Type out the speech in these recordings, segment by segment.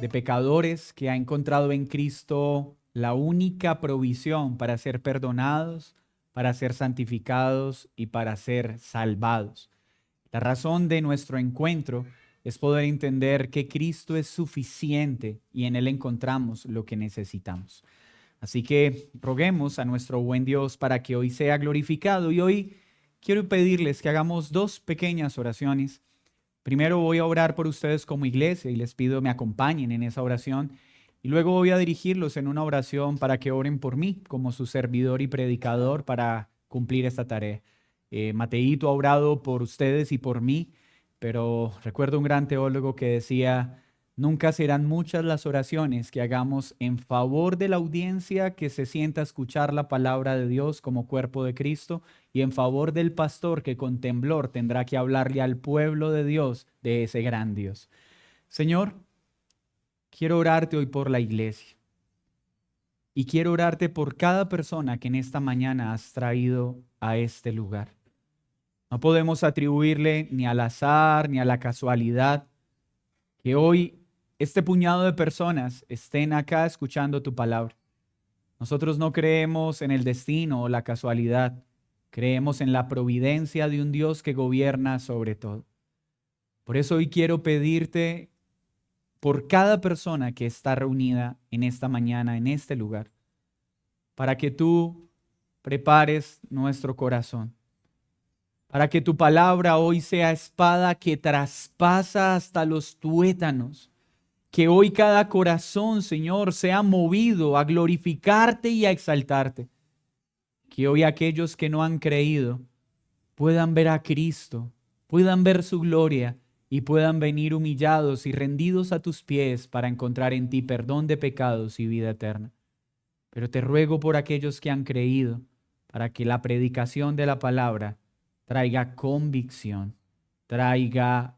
de pecadores que ha encontrado en Cristo la única provisión para ser perdonados, para ser santificados y para ser salvados. La razón de nuestro encuentro es poder entender que Cristo es suficiente y en Él encontramos lo que necesitamos. Así que roguemos a nuestro buen Dios para que hoy sea glorificado, y hoy quiero pedirles que hagamos dos pequeñas oraciones. Primero voy a orar por ustedes como iglesia y les pido me acompañen en esa oración, y luego voy a dirigirlos en una oración para que oren por mí como su servidor y predicador para cumplir esta tarea. Mateíto ha orado por ustedes y por mí, pero recuerdo un gran teólogo que decía: nunca serán muchas las oraciones que hagamos en favor de la audiencia que se sienta a escuchar la palabra de Dios como cuerpo de Cristo, y en favor del pastor que con temblor tendrá que hablarle al pueblo de Dios de ese gran Dios. Señor, quiero orarte hoy por la iglesia y quiero orarte por cada persona que en esta mañana has traído a este lugar. No podemos atribuirle ni al azar ni a la casualidad que hoy este puñado de personas estén acá escuchando tu palabra. Nosotros no creemos en el destino o la casualidad. Creemos en la providencia de un Dios que gobierna sobre todo. Por eso hoy quiero pedirte por cada persona que está reunida en esta mañana, en este lugar, para que tú prepares nuestro corazón, para que tu palabra hoy sea espada que traspasa hasta los tuétanos. Que hoy cada corazón, Señor, sea movido a glorificarte y a exaltarte. Que hoy aquellos que no han creído puedan ver a Cristo, puedan ver su gloria y puedan venir humillados y rendidos a tus pies para encontrar en ti perdón de pecados y vida eterna. Pero te ruego por aquellos que han creído, para que la predicación de la palabra traiga convicción, traiga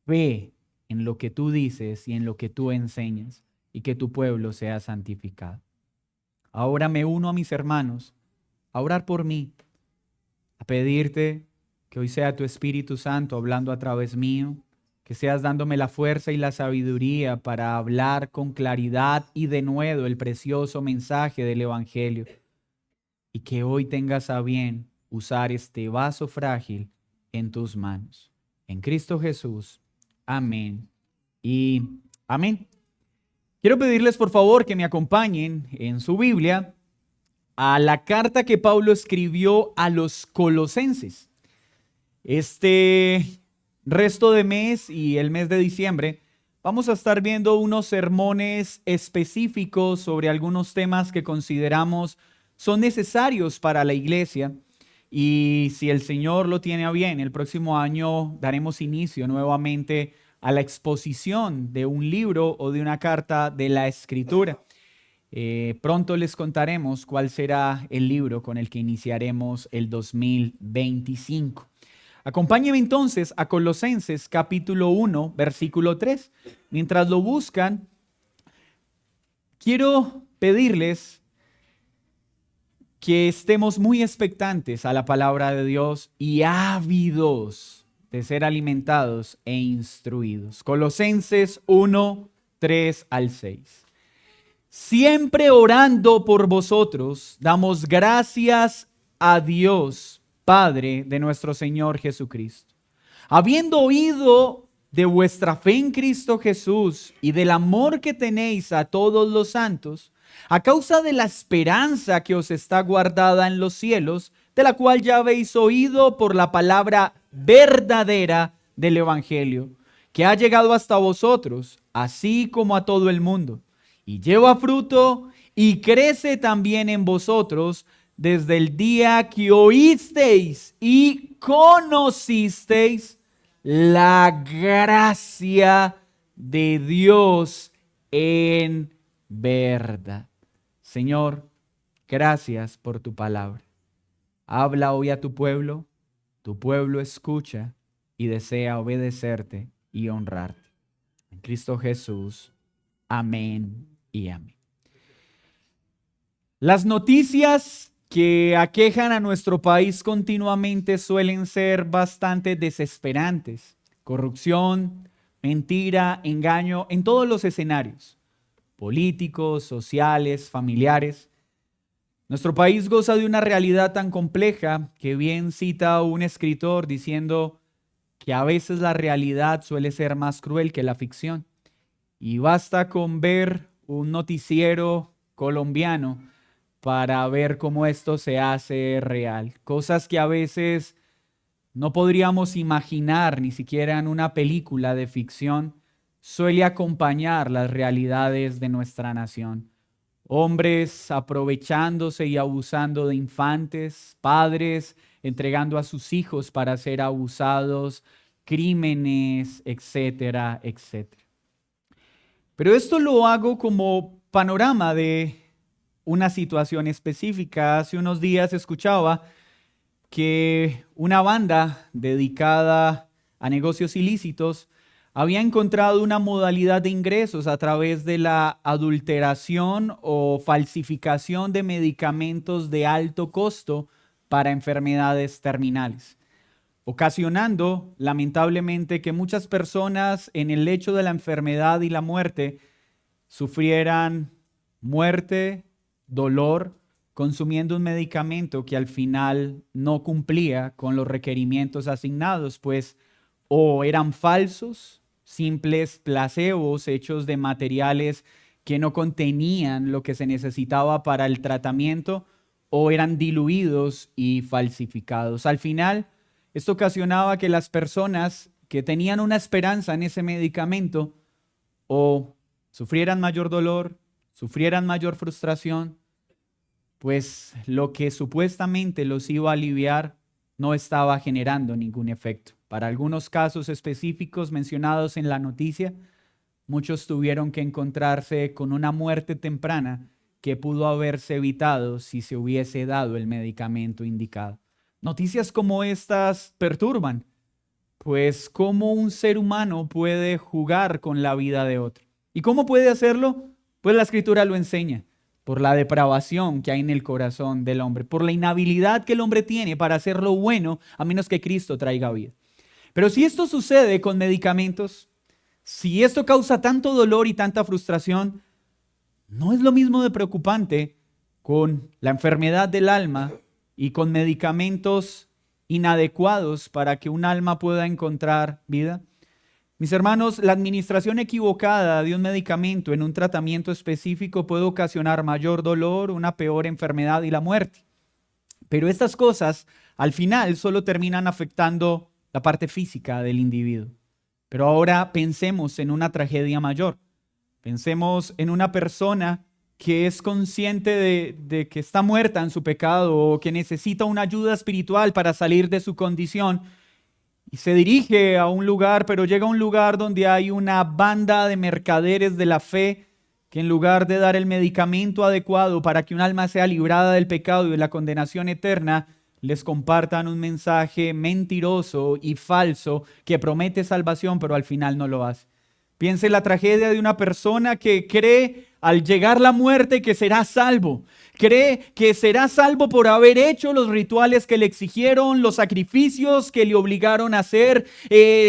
fe en lo que tú dices y en lo que tú enseñas, y que tu pueblo sea santificado. Ahora me uno a mis hermanos a orar por mí, a pedirte que hoy sea tu Espíritu Santo hablando a través mío, que seas dándome la fuerza y la sabiduría para hablar con claridad y denuedo el precioso mensaje del Evangelio, y que hoy tengas a bien usar este vaso frágil en tus manos. En Cristo Jesús. Amén y amén. Quiero pedirles por favor que me acompañen en su Biblia a la carta que Pablo escribió a los Colosenses. Este resto de mes y el mes de diciembre vamos a estar viendo unos sermones específicos sobre algunos temas que consideramos son necesarios para la iglesia. Y si el Señor lo tiene a bien, el próximo año daremos inicio nuevamente a la exposición de un libro o de una carta de la Escritura. Pronto les contaremos cuál será el libro con el que iniciaremos el 2025. Acompáñenme entonces a Colosenses capítulo 1, versículo 3. Mientras lo buscan, quiero pedirles que estemos muy expectantes a la palabra de Dios y ávidos de ser alimentados e instruidos. Colosenses 1, 3 al 6. Siempre orando por vosotros, damos gracias a Dios, Padre de nuestro Señor Jesucristo. Habiendo oído de vuestra fe en Cristo Jesús y del amor que tenéis a todos los santos, a causa de la esperanza que os está guardada en los cielos, de la cual ya habéis oído por la palabra verdadera del Evangelio, que ha llegado hasta vosotros, así como a todo el mundo, y lleva fruto y crece también en vosotros desde el día que oísteis y conocisteis la gracia de Dios en verdad. Señor, gracias por tu palabra. Habla hoy a tu pueblo escucha y desea obedecerte y honrarte. En Cristo Jesús, amén y amén. Las noticias que aquejan a nuestro país continuamente suelen ser bastante desesperantes. Corrupción, mentira, engaño, en todos los escenarios, políticos, sociales, familiares. Nuestro país goza de una realidad tan compleja que bien cita un escritor diciendo que a veces la realidad suele ser más cruel que la ficción. Y basta con ver un noticiero colombiano para ver cómo esto se hace real. Cosas que a veces no podríamos imaginar ni siquiera en una película de ficción, suele acompañar las realidades de nuestra nación. Hombres aprovechándose y abusando de infantes, padres entregando a sus hijos para ser abusados, crímenes, etcétera, etcétera. Pero esto lo hago como panorama de una situación específica. Hace unos días escuchaba que una banda dedicada a negocios ilícitos había encontrado una modalidad de ingresos a través de la adulteración o falsificación de medicamentos de alto costo para enfermedades terminales, ocasionando lamentablemente que muchas personas en el lecho de la enfermedad y la muerte sufrieran muerte, dolor, consumiendo un medicamento que al final no cumplía con los requerimientos asignados, pues o eran falsos, simples placebos hechos de materiales que no contenían lo que se necesitaba para el tratamiento, o eran diluidos y falsificados. Al final, esto ocasionaba que las personas que tenían una esperanza en ese medicamento o sufrieran mayor dolor, sufrieran mayor frustración, pues lo que supuestamente los iba a aliviar no estaba generando ningún efecto. Para algunos casos específicos mencionados en la noticia, muchos tuvieron que encontrarse con una muerte temprana que pudo haberse evitado si se hubiese dado el medicamento indicado. Noticias como estas perturban, pues cómo un ser humano puede jugar con la vida de otro. ¿Y cómo puede hacerlo? Pues la Escritura lo enseña, por la depravación que hay en el corazón del hombre, por la inhabilidad que el hombre tiene para hacer lo bueno a menos que Cristo traiga vida. Pero si esto sucede con medicamentos, si esto causa tanto dolor y tanta frustración, ¿no es lo mismo de preocupante con la enfermedad del alma y con medicamentos inadecuados para que un alma pueda encontrar vida? Mis hermanos, la administración equivocada de un medicamento en un tratamiento específico puede ocasionar mayor dolor, una peor enfermedad y la muerte. Pero estas cosas al final solo terminan afectando la parte física del individuo. Pero ahora pensemos en una tragedia mayor. Pensemos en una persona que es consciente de que está muerta en su pecado o que necesita una ayuda espiritual para salir de su condición y se dirige a un lugar, pero llega a un lugar donde hay una banda de mercaderes de la fe que en lugar de dar el medicamento adecuado para que un alma sea librada del pecado y de la condenación eterna, les compartan un mensaje mentiroso y falso que promete salvación, pero al final no lo hace. Piense en la tragedia de una persona que cree al llegar la muerte que será salvo. Cree que será salvo por haber hecho los rituales que le exigieron, los sacrificios que le obligaron a hacer,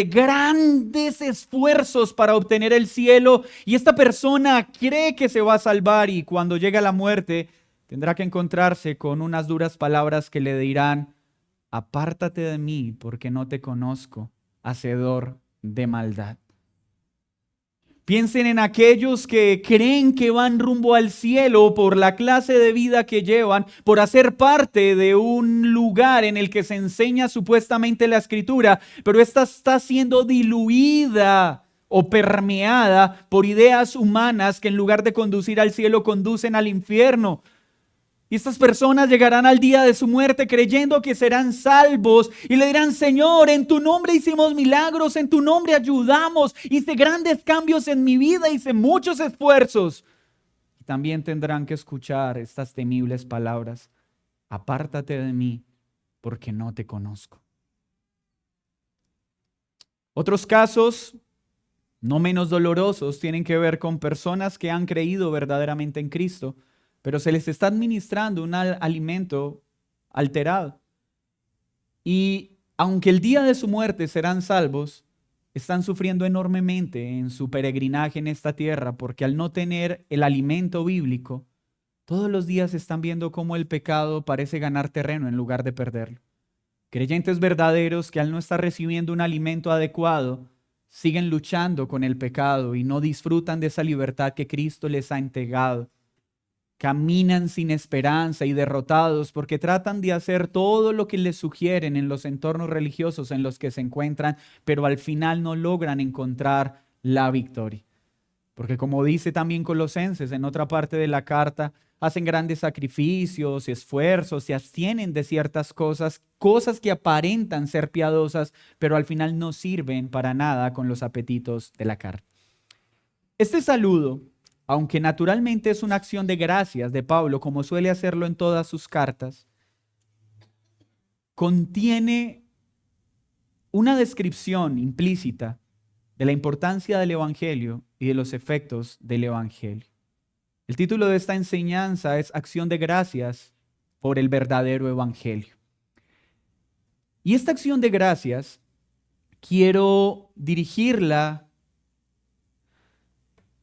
grandes esfuerzos para obtener el cielo. Y esta persona cree que se va a salvar y cuando llega la muerte tendrá que encontrarse con unas duras palabras que le dirán: apártate de mí porque no te conozco, hacedor de maldad. Piensen en aquellos que creen que van rumbo al cielo por la clase de vida que llevan, por hacer parte de un lugar en el que se enseña supuestamente la Escritura, pero esta está siendo diluida o permeada por ideas humanas que en lugar de conducir al cielo conducen al infierno. Y estas personas llegarán al día de su muerte creyendo que serán salvos y le dirán: Señor, en tu nombre hicimos milagros, en tu nombre ayudamos, hice grandes cambios en mi vida, hice muchos esfuerzos. Y también tendrán que escuchar estas temibles palabras: apártate de mí porque no te conozco. Otros casos no menos dolorosos tienen que ver con personas que han creído verdaderamente en Cristo, pero se les está administrando un alimento alterado. Y aunque el día de su muerte serán salvos, están sufriendo enormemente en su peregrinaje en esta tierra porque al no tener el alimento bíblico, todos los días están viendo cómo el pecado parece ganar terreno en lugar de perderlo. Creyentes verdaderos que al no estar recibiendo un alimento adecuado, siguen luchando con el pecado y no disfrutan de esa libertad que Cristo les ha entregado. Caminan sin esperanza y derrotados porque tratan de hacer todo lo que les sugieren en los entornos religiosos en los que se encuentran, pero al final no logran encontrar la victoria. Porque como dice también Colosenses en otra parte de la carta, hacen grandes sacrificios, esfuerzos, se abstienen de ciertas cosas, cosas que aparentan ser piadosas, pero al final no sirven para nada con los apetitos de la carne. Este saludo, aunque naturalmente es una acción de gracias de Pablo, como suele hacerlo en todas sus cartas, contiene una descripción implícita de la importancia del Evangelio y de los efectos del Evangelio. El título de esta enseñanza es Acción de Gracias por el verdadero Evangelio. Y esta acción de gracias quiero dirigirla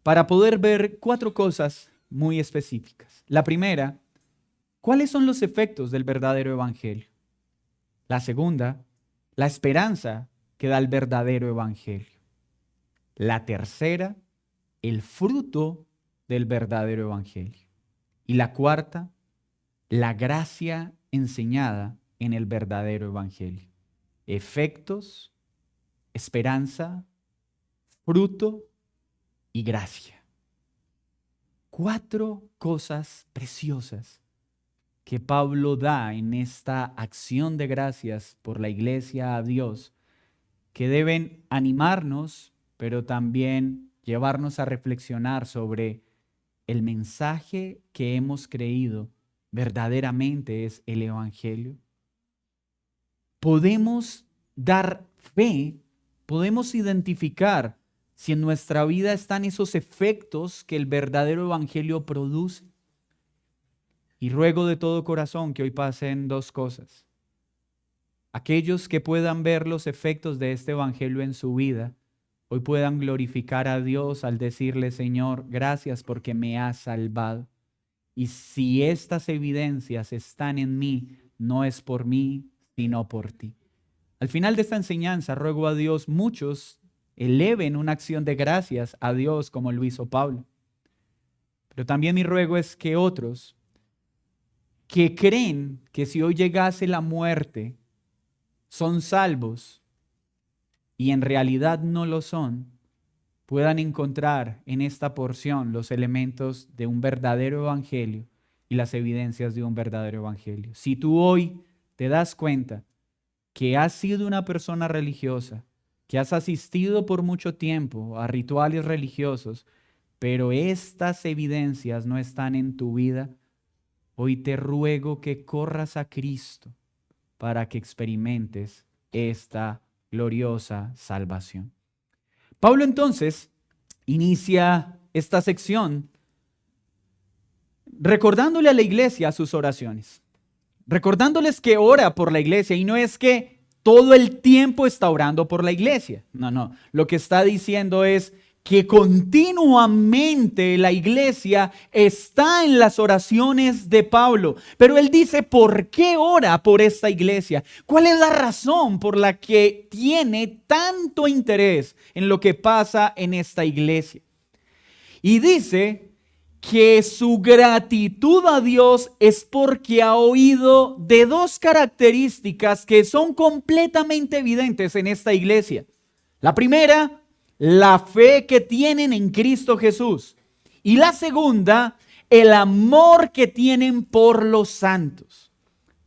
para poder ver 4 cosas muy específicas. La primera, ¿cuáles son los efectos del verdadero Evangelio? La segunda, la esperanza que da el verdadero Evangelio. La tercera, el fruto del verdadero Evangelio. Y la cuarta, la gracia enseñada en el verdadero Evangelio. Efectos, esperanza, fruto y gracia. 4 cosas preciosas que Pablo da en esta acción de gracias por la iglesia a Dios, que deben animarnos, pero también llevarnos a reflexionar sobre el mensaje que hemos creído verdaderamente es el Evangelio. Podemos dar fe, podemos identificar si en nuestra vida están esos efectos que el verdadero Evangelio produce. Y ruego de todo corazón que hoy pasen 2 cosas. Aquellos que puedan ver los efectos de este Evangelio en su vida, hoy puedan glorificar a Dios al decirle, Señor, gracias porque me has salvado. Y si estas evidencias están en mí, no es por mí, sino por ti. Al final de esta enseñanza, ruego a Dios, muchos eleven una acción de gracias a Dios como lo hizo Pablo. Pero también mi ruego es que otros que creen que si hoy llegase la muerte, son salvos y en realidad no lo son, puedan encontrar en esta porción los elementos de un verdadero evangelio y las evidencias de un verdadero evangelio. Si tú hoy te das cuenta que has sido una persona religiosa, que has asistido por mucho tiempo a rituales religiosos, pero estas evidencias no están en tu vida, hoy te ruego que corras a Cristo para que experimentes esta gloriosa salvación. Pablo entonces inicia esta sección recordándole a la iglesia sus oraciones, recordándoles que ora por la iglesia y no es que todo el tiempo está orando por la iglesia. No. Lo que está diciendo es que continuamente la iglesia está en las oraciones de Pablo. Pero él dice, ¿por qué ora por esta iglesia? ¿Cuál es la razón por la que tiene tanto interés en lo que pasa en esta iglesia? Y dice que su gratitud a Dios es porque ha oído de 2 características que son completamente evidentes en esta iglesia. La primera, la fe que tienen en Cristo Jesús. Y la segunda, el amor que tienen por los santos.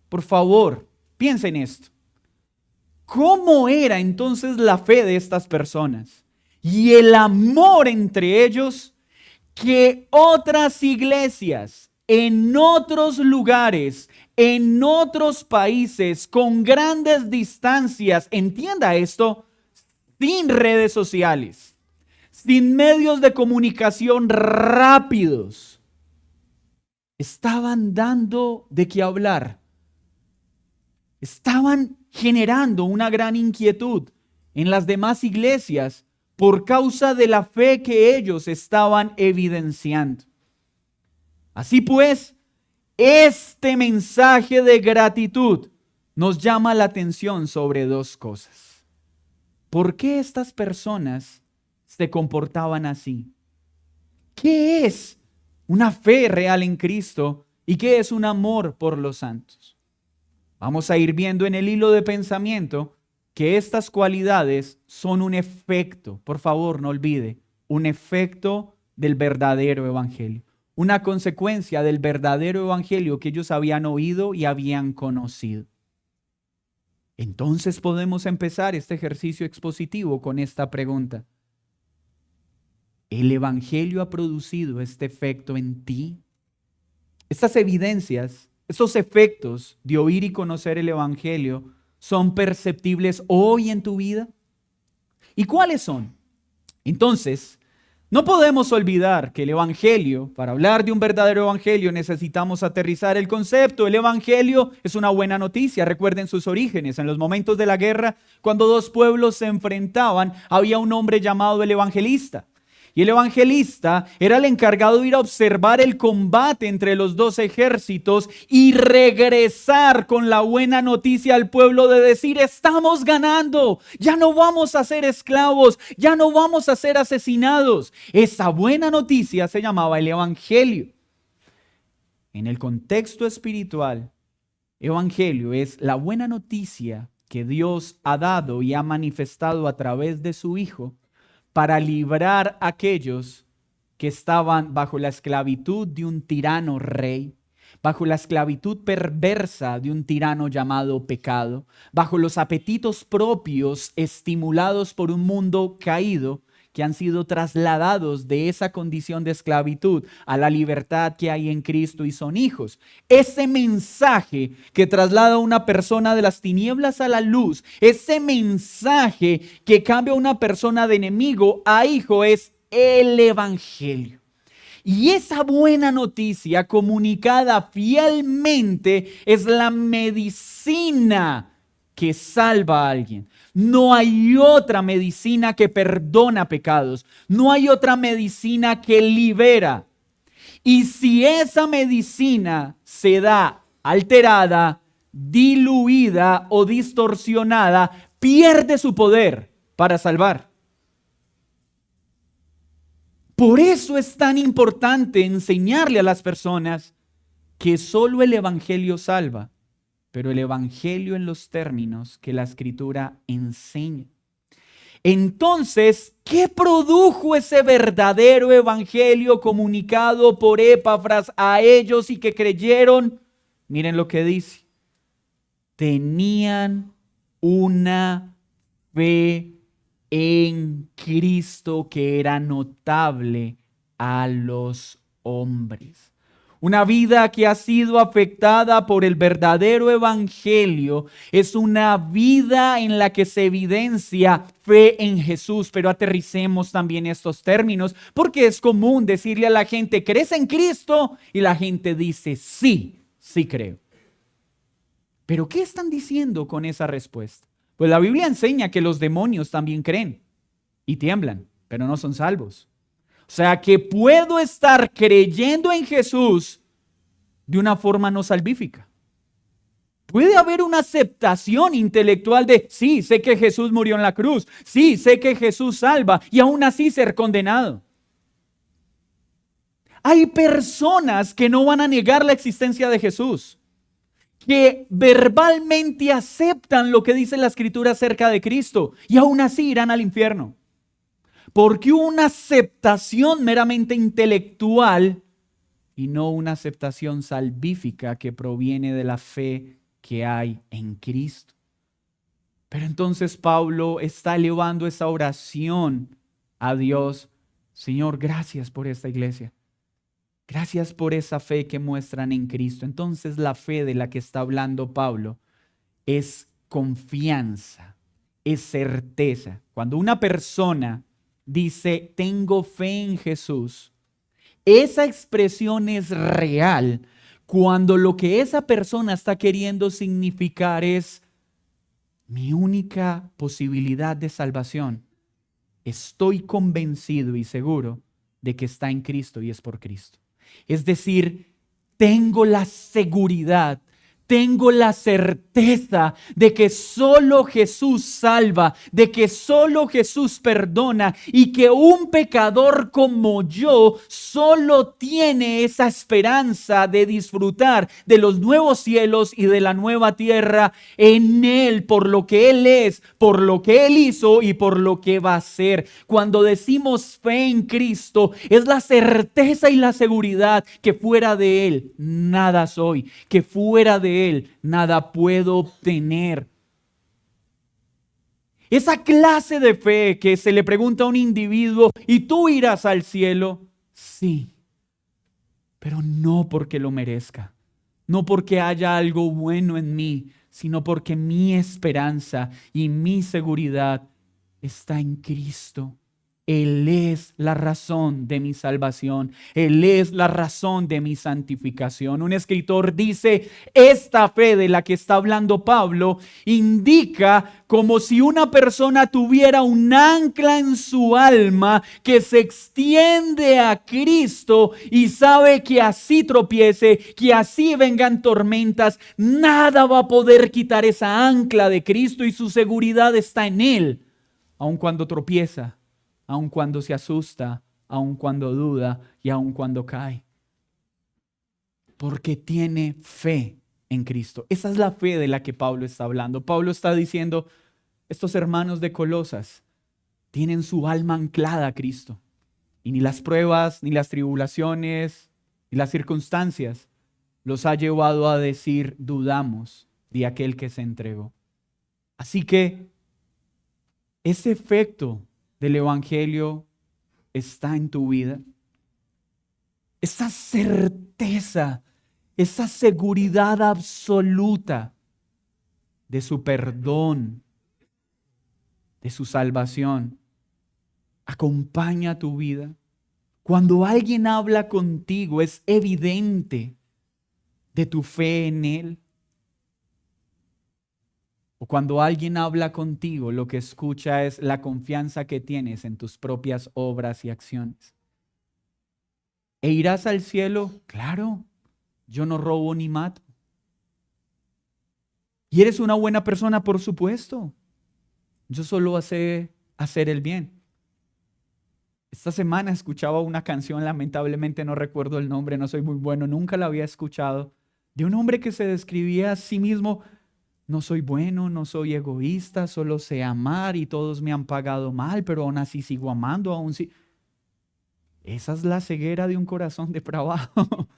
Por favor, piensen en esto. ¿Cómo era entonces la fe de estas personas? Y el amor entre ellos, que otras iglesias en otros lugares, en otros países, con grandes distancias, entienda esto, sin redes sociales, sin medios de comunicación rápidos, estaban dando de qué hablar. Estaban generando una gran inquietud en las demás iglesias por causa de la fe que ellos estaban evidenciando. Así pues, este mensaje de gratitud nos llama la atención sobre dos cosas. ¿Por qué estas personas se comportaban así? ¿Qué es una fe real en Cristo y qué es un amor por los santos? Vamos a ir viendo en el hilo de pensamiento que estas cualidades son un efecto, por favor no olvide, un efecto del verdadero evangelio, una consecuencia del verdadero evangelio que ellos habían oído y habían conocido. Entonces podemos empezar este ejercicio expositivo con esta pregunta. ¿El evangelio ha producido este efecto en ti? Estas evidencias, estos efectos de oír y conocer el evangelio, ¿son perceptibles hoy en tu vida? ¿Y cuáles son? Entonces, no podemos olvidar que el evangelio, para hablar de un verdadero evangelio, necesitamos aterrizar el concepto. El evangelio es una buena noticia. Recuerden sus orígenes. En los momentos de la guerra, cuando dos pueblos se enfrentaban, había un hombre llamado el evangelista. Y el evangelista era el encargado de ir a observar el combate entre los dos ejércitos y regresar con la buena noticia al pueblo de decir: estamos ganando, ya no vamos a ser esclavos, ya no vamos a ser asesinados. Esa buena noticia se llamaba el evangelio. En el contexto espiritual, evangelio es la buena noticia que Dios ha dado y ha manifestado a través de su Hijo para librar a aquellos que estaban bajo la esclavitud de un tirano rey, bajo la esclavitud perversa de un tirano llamado pecado, bajo los apetitos propios estimulados por un mundo caído, que han sido trasladados de esa condición de esclavitud a la libertad que hay en Cristo y son hijos. Ese mensaje que traslada a una persona de las tinieblas a la luz, ese mensaje que cambia a una persona de enemigo a hijo, es el evangelio. Y esa buena noticia comunicada fielmente es la medicina que salva a alguien. No hay otra medicina que perdona pecados. No hay otra medicina que libera. Y si esa medicina se da alterada, diluida o distorsionada, pierde su poder para salvar. Por eso es tan importante enseñarle a las personas que solo el evangelio salva, pero el evangelio en los términos que la Escritura enseña. Entonces, ¿qué produjo ese verdadero evangelio comunicado por Epafras a ellos y que creyeron? Miren lo que dice. Tenían una fe en Cristo que era notable a los hombres. Una vida que ha sido afectada por el verdadero evangelio es una vida en la que se evidencia fe en Jesús. Pero aterricemos también estos términos, porque es común decirle a la gente: ¿crees en Cristo? Y la gente dice: sí, sí creo. ¿Pero qué están diciendo con esa respuesta? Pues la Biblia enseña que los demonios también creen y tiemblan, pero no son salvos. O sea que puedo estar creyendo en Jesús de una forma no salvífica. Puede haber una aceptación intelectual de: sí, sé que Jesús murió en la cruz, sí, sé que Jesús salva, y aún así ser condenado. Hay personas que no van a negar la existencia de Jesús, que verbalmente aceptan lo que dice la Escritura acerca de Cristo y aún así irán al infierno. Porque una aceptación meramente intelectual y no una aceptación salvífica que proviene de la fe que hay en Cristo. Pero entonces Pablo está elevando esa oración a Dios: Señor, gracias por esta iglesia. Gracias por esa fe que muestran en Cristo. Entonces la fe de la que está hablando Pablo es confianza, es certeza. Cuando una persona dice: tengo fe en Jesús, esa expresión es real cuando lo que esa persona está queriendo significar es: mi única posibilidad de salvación, estoy convencido y seguro de que está en Cristo y es por Cristo. Es decir, tengo la seguridad, tengo la certeza de que solo Jesús salva, de que solo Jesús perdona y que un pecador como yo solo tiene esa esperanza de disfrutar de los nuevos cielos y de la nueva tierra en Él, por lo que Él es, por lo que Él hizo y por lo que va a hacer. Cuando decimos fe en Cristo, es la certeza y la seguridad que fuera de Él nada soy, que fuera de Él nada puedo obtener. Esa clase de fe que se le pregunta a un individuo, ¿y tú irás al cielo? Sí, pero no porque lo merezca, no porque haya algo bueno en mí, sino porque mi esperanza y mi seguridad está en Cristo. Él es la razón de mi salvación. Él es la razón de mi santificación. Un escritor dice, esta fe de la que está hablando Pablo indica como si una persona tuviera un ancla en su alma que se extiende a Cristo y sabe que así tropiece, que así vengan tormentas, nada va a poder quitar esa ancla de Cristo y su seguridad está en Él, aun cuando tropieza, aun cuando se asusta, aun cuando duda y aun cuando cae. Porque tiene fe en Cristo. Esa es la fe de la que Pablo está hablando. Pablo está diciendo, estos hermanos de Colosas tienen su alma anclada a Cristo. Y ni las pruebas, ni las tribulaciones, ni las circunstancias los ha llevado a decir, dudamos de aquel que se entregó. Así que ese efecto del Evangelio está en tu vida. Esa certeza, esa seguridad absoluta de su perdón, de su salvación, acompaña tu vida. Cuando alguien habla contigo, es evidente de tu fe en Él. O cuando alguien habla contigo, lo que escucha es la confianza que tienes en tus propias obras y acciones. ¿E irás al cielo? Claro, yo no robo ni mato. ¿Y eres una buena persona? Por supuesto. Yo solo sé hacer el bien. Esta semana escuchaba una canción, lamentablemente no recuerdo el nombre, no soy muy bueno, nunca la había escuchado, de un hombre que se describía a sí mismo: no soy bueno, no soy egoísta, solo sé amar y todos me han pagado mal, pero aún así sigo amando, aún sí. Esa es la ceguera de un corazón depravado.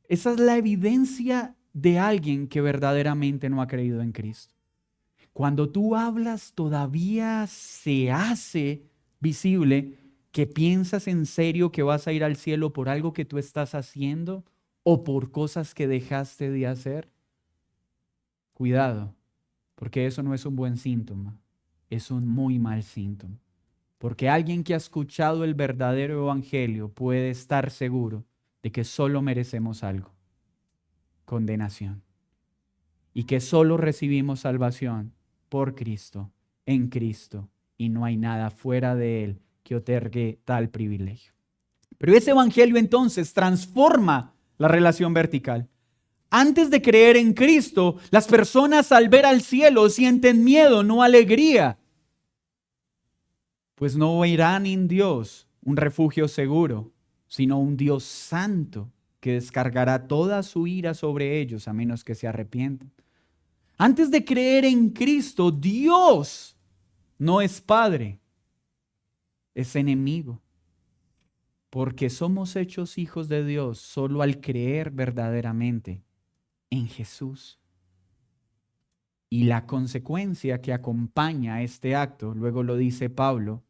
Esa es la evidencia de alguien que verdaderamente no ha creído en Cristo. Cuando tú hablas, todavía se hace visible que piensas en serio que vas a ir al cielo por algo que tú estás haciendo o por cosas que dejaste de hacer. Cuidado, porque eso no es un buen síntoma, es un muy mal síntoma. Porque alguien que ha escuchado el verdadero evangelio puede estar seguro de que solo merecemos algo: condenación. Y que solo recibimos salvación por Cristo, en Cristo, y no hay nada fuera de Él que otorgue tal privilegio. Pero ese evangelio entonces transforma la relación vertical. Antes de creer en Cristo, las personas al ver al cielo sienten miedo, no alegría. Pues no verán en Dios un refugio seguro, sino un Dios santo que descargará toda su ira sobre ellos a menos que se arrepientan. Antes de creer en Cristo, Dios no es Padre, es enemigo. Porque somos hechos hijos de Dios solo al creer verdaderamente en Jesús. Y la consecuencia que acompaña a este acto, luego lo dice Pablo: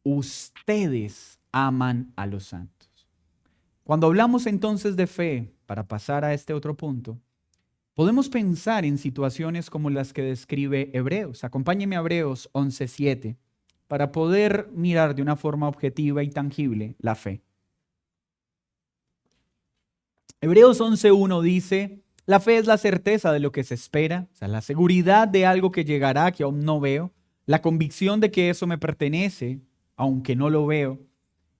ustedes aman a los santos. Cuando hablamos entonces de fe, para pasar a este otro punto, podemos pensar en situaciones como las que describe Hebreos. Acompáñeme a Hebreos 11:7 para poder mirar de una forma objetiva y tangible la fe. Hebreos 11:1 dice: La fe es la certeza de lo que se espera, o sea, la seguridad de algo que llegará que aún no veo, la convicción de que eso me pertenece, aunque no lo veo.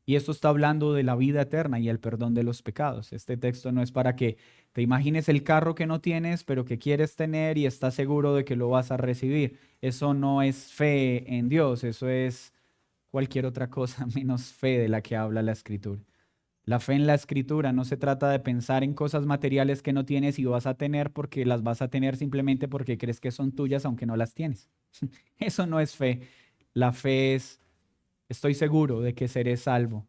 Y esto está hablando de la vida eterna y el perdón de los pecados. Este texto no es para que te imagines el carro que no tienes, pero que quieres tener y estás seguro de que lo vas a recibir. Eso no es fe en Dios, eso es cualquier otra cosa menos fe de la que habla la Escritura. La fe en la Escritura no se trata de pensar en cosas materiales que no tienes y vas a tener porque las vas a tener simplemente porque crees que son tuyas aunque no las tienes. Eso no es fe. La fe es: estoy seguro de que seré salvo.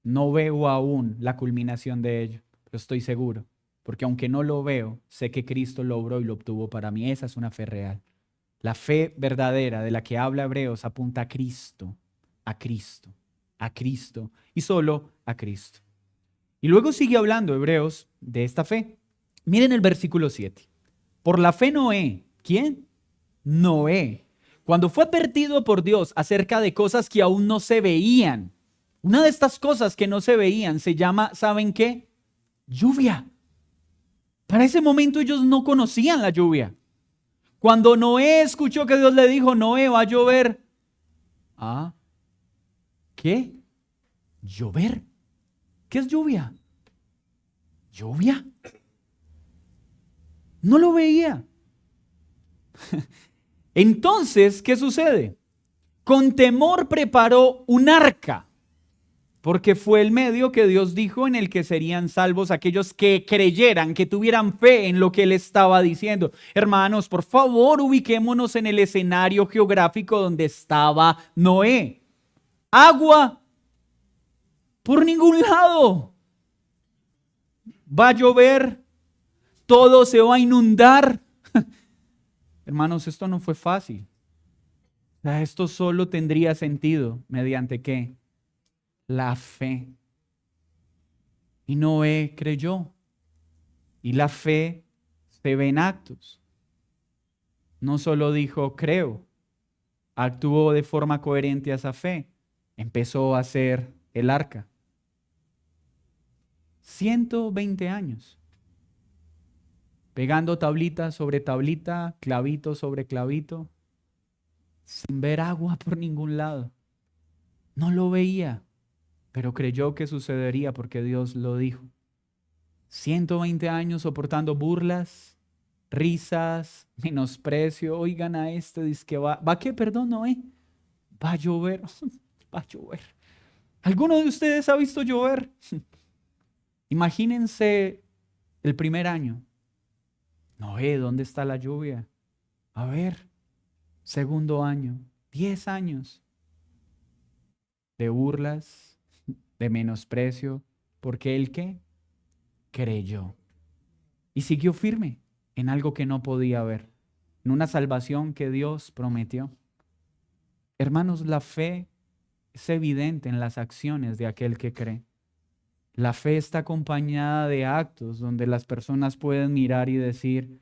No veo aún la culminación de ello, pero estoy seguro, porque aunque no lo veo, sé que Cristo lo obró y lo obtuvo para mí. Esa es una fe real. La fe verdadera de la que habla Hebreos apunta a Cristo, a Cristo, a Cristo y solo a Cristo. Y luego sigue hablando Hebreos de esta fe. Miren el versículo 7. Por la fe Noé, ¿quién? Noé, cuando fue advertido por Dios acerca de cosas que aún no se veían. Una de estas cosas que no se veían se llama, ¿saben qué? Lluvia. Para ese momento ellos no conocían la lluvia. Cuando Noé escuchó que Dios le dijo: Noé, va a llover. Ah, ¿qué? ¿Llover? ¿Qué es lluvia? ¿Lluvia? No lo veía. Entonces, ¿qué sucede? Con temor preparó un arca, porque fue el medio que Dios dijo en el que serían salvos aquellos que creyeran, que tuvieran fe en lo que Él estaba diciendo. Hermanos, por favor, ubiquémonos en el escenario geográfico donde estaba Noé. Agua por ningún lado. Va a llover, todo se va a inundar. Hermanos, esto no fue fácil. Esto solo tendría sentido mediante ¿qué? La fe. Y Noé creyó. Y la fe se ve en actos. No solo dijo creo, actuó de forma coherente a esa fe. Empezó a hacer el arca. 120 años. Pegando tablita sobre tablita, clavito sobre clavito, sin ver agua por ningún lado. No lo veía, pero creyó que sucedería porque Dios lo dijo. 120 años soportando burlas, risas, menosprecio. Oigan a este, dice que ¿va qué? Perdón, Noé. Va a llover, va a llover. ¿Alguno de ustedes ha visto llover? Imagínense el primer año. Noé, ¿dónde está la lluvia? A ver, segundo año, 10 años de burlas, de menosprecio, porque él ¿qué? Creyó y siguió firme en algo que no podía ver, en una salvación que Dios prometió. Hermanos, la fe es evidente en las acciones de aquel que cree. La fe está acompañada de actos donde las personas pueden mirar y decir: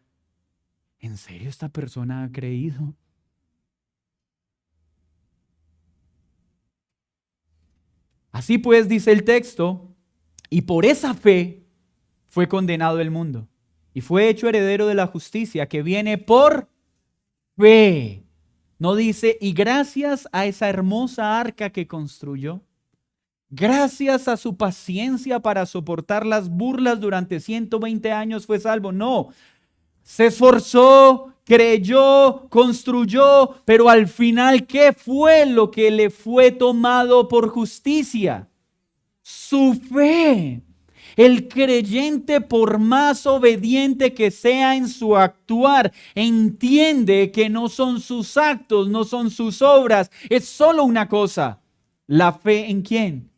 ¿en serio esta persona ha creído? Así pues, dice el texto, y por esa fe fue condenado el mundo y fue hecho heredero de la justicia que viene por fe. No dice, y gracias a esa hermosa arca que construyó, gracias a su paciencia para soportar las burlas durante 120 años fue salvo. No, se esforzó, creyó, construyó, pero al final, ¿qué fue lo que le fue tomado por justicia? Su fe. El creyente, por más obediente que sea en su actuar, entiende que no son sus actos, no son sus obras, es solo una cosa: la fe en ¿quién?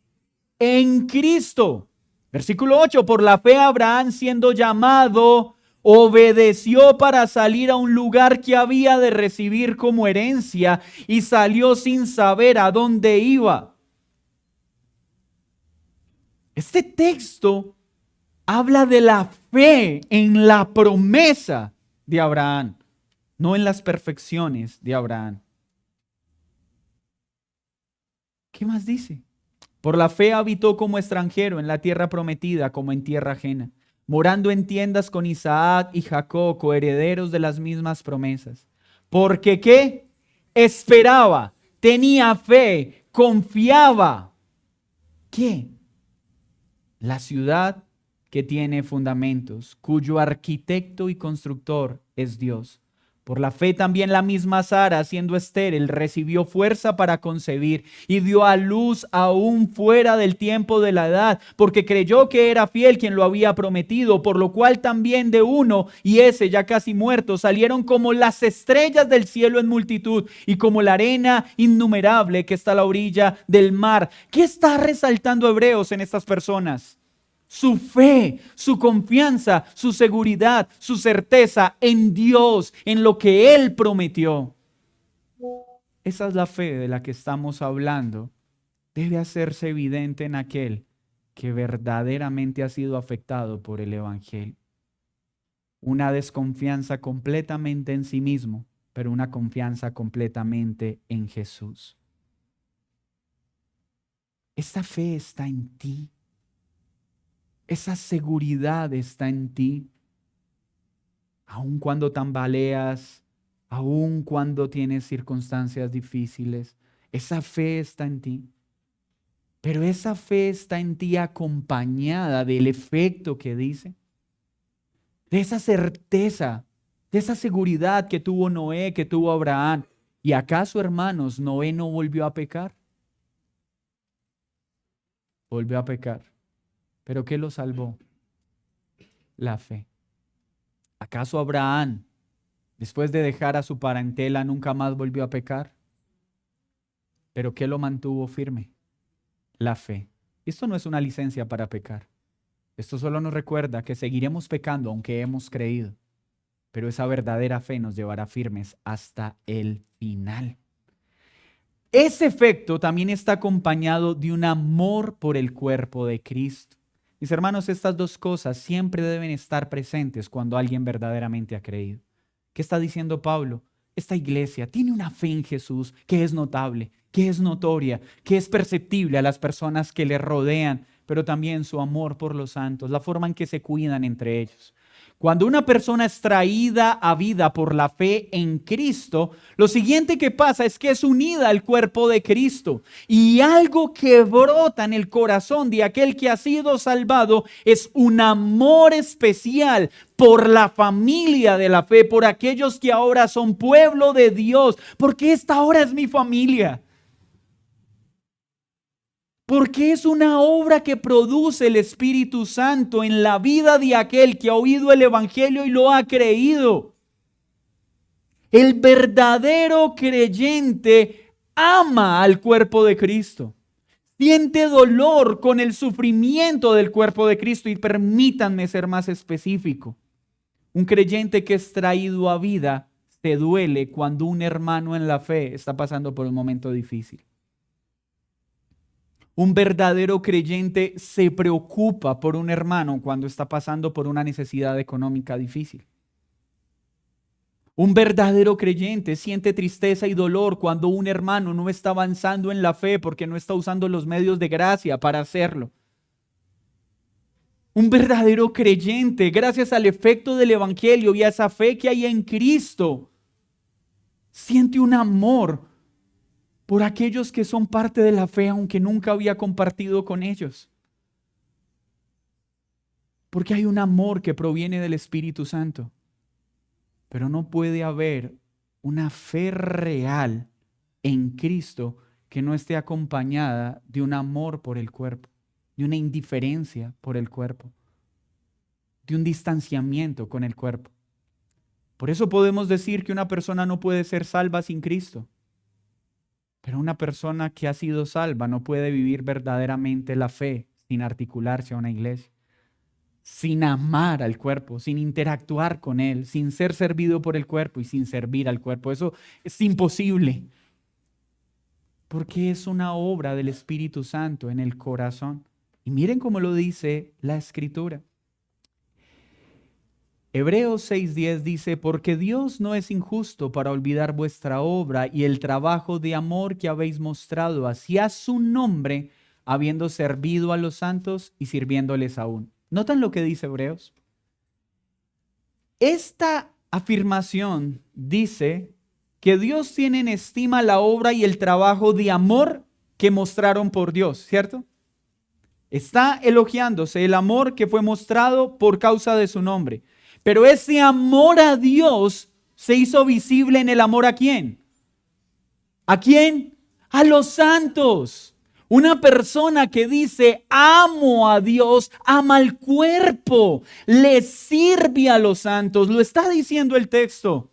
En Cristo. Versículo 8, por la fe Abraham, siendo llamado, obedeció para salir a un lugar que había de recibir como herencia y salió sin saber a dónde iba. Este texto habla de la fe en la promesa de Abraham, no en las perfecciones de Abraham. ¿Qué más dice? Por la fe habitó como extranjero en la tierra prometida, como en tierra ajena, morando en tiendas con Isaac y Jacob, coherederos de las mismas promesas. Porque ¿qué? Esperaba, tenía fe, confiaba. ¿Qué? La ciudad que tiene fundamentos, cuyo arquitecto y constructor es Dios. Por la fe también la misma Sara, siendo estéril, recibió fuerza para concebir y dio a luz aún fuera del tiempo de la edad, porque creyó que era fiel quien lo había prometido, por lo cual también de uno, y ese ya casi muerto, salieron como las estrellas del cielo en multitud y como la arena innumerable que está a la orilla del mar. ¿Qué está resaltando Hebreos en estas personas? Su fe, su confianza, su seguridad, su certeza en Dios, en lo que Él prometió. Esa es la fe de la que estamos hablando. Debe hacerse evidente en aquel que verdaderamente ha sido afectado por el Evangelio. Una desconfianza completamente en sí mismo, pero una confianza completamente en Jesús. Esta fe está en ti. Esa seguridad está en ti. Aun cuando tambaleas, aun cuando tienes circunstancias difíciles, esa fe está en ti. Pero esa fe está en ti acompañada del efecto que dice, de esa certeza, de esa seguridad que tuvo Noé, que tuvo Abraham. ¿Y acaso, hermanos, Noé no volvió a pecar? Volvió a pecar. ¿Pero qué lo salvó? La fe. ¿Acaso Abraham, después de dejar a su parentela, nunca más volvió a pecar? ¿Pero qué lo mantuvo firme? La fe. Esto no es una licencia para pecar. Esto solo nos recuerda que seguiremos pecando aunque hemos creído. Pero esa verdadera fe nos llevará firmes hasta el final. Ese efecto también está acompañado de un amor por el cuerpo de Cristo. Mis hermanos, estas dos cosas siempre deben estar presentes cuando alguien verdaderamente ha creído. ¿Qué está diciendo Pablo? Esta iglesia tiene una fe en Jesús que es notable, que es notoria, que es perceptible a las personas que le rodean, pero también su amor por los santos, la forma en que se cuidan entre ellos. Cuando una persona es traída a vida por la fe en Cristo, lo siguiente que pasa es que es unida al cuerpo de Cristo. Y algo que brota en el corazón de aquel que ha sido salvado es un amor especial por la familia de la fe, por aquellos que ahora son pueblo de Dios, porque esta ahora es mi familia. Porque es una obra que produce el Espíritu Santo en la vida de aquel que ha oído el Evangelio y lo ha creído. El verdadero creyente ama al cuerpo de Cristo. Siente dolor con el sufrimiento del cuerpo de Cristo. Y permítanme ser más específico. Un creyente que es traído a vida se duele cuando un hermano en la fe está pasando por un momento difícil. Un verdadero creyente se preocupa por un hermano cuando está pasando por una necesidad económica difícil. Un verdadero creyente siente tristeza y dolor cuando un hermano no está avanzando en la fe porque no está usando los medios de gracia para hacerlo. Un verdadero creyente, gracias al efecto del Evangelio y a esa fe que hay en Cristo, siente un amor por aquellos que son parte de la fe, aunque nunca había compartido con ellos. Porque hay un amor que proviene del Espíritu Santo. Pero no puede haber una fe real en Cristo que no esté acompañada de un amor por el cuerpo, de una indiferencia por el cuerpo, de un distanciamiento con el cuerpo. Por eso podemos decir que una persona no puede ser salva sin Cristo. Pero una persona que ha sido salva no puede vivir verdaderamente la fe sin articularse a una iglesia, sin amar al cuerpo, sin interactuar con él, sin ser servido por el cuerpo y sin servir al cuerpo. Eso es imposible, porque es una obra del Espíritu Santo en el corazón. Y miren cómo lo dice la Escritura. Hebreos 6:10 dice, porque Dios no es injusto para olvidar vuestra obra y el trabajo de amor que habéis mostrado hacia su nombre, habiendo servido a los santos y sirviéndoles aún. ¿Notan lo que dice Hebreos? Esta afirmación dice que Dios tiene en estima la obra y el trabajo de amor que mostraron por Dios, ¿cierto? Está elogiándose el amor que fue mostrado por causa de su nombre. Pero ese amor a Dios se hizo visible en el amor ¿a quién? ¿A quién? A los santos. Una persona que dice amo a Dios, ama al cuerpo, le sirve a los santos. Lo está diciendo el texto.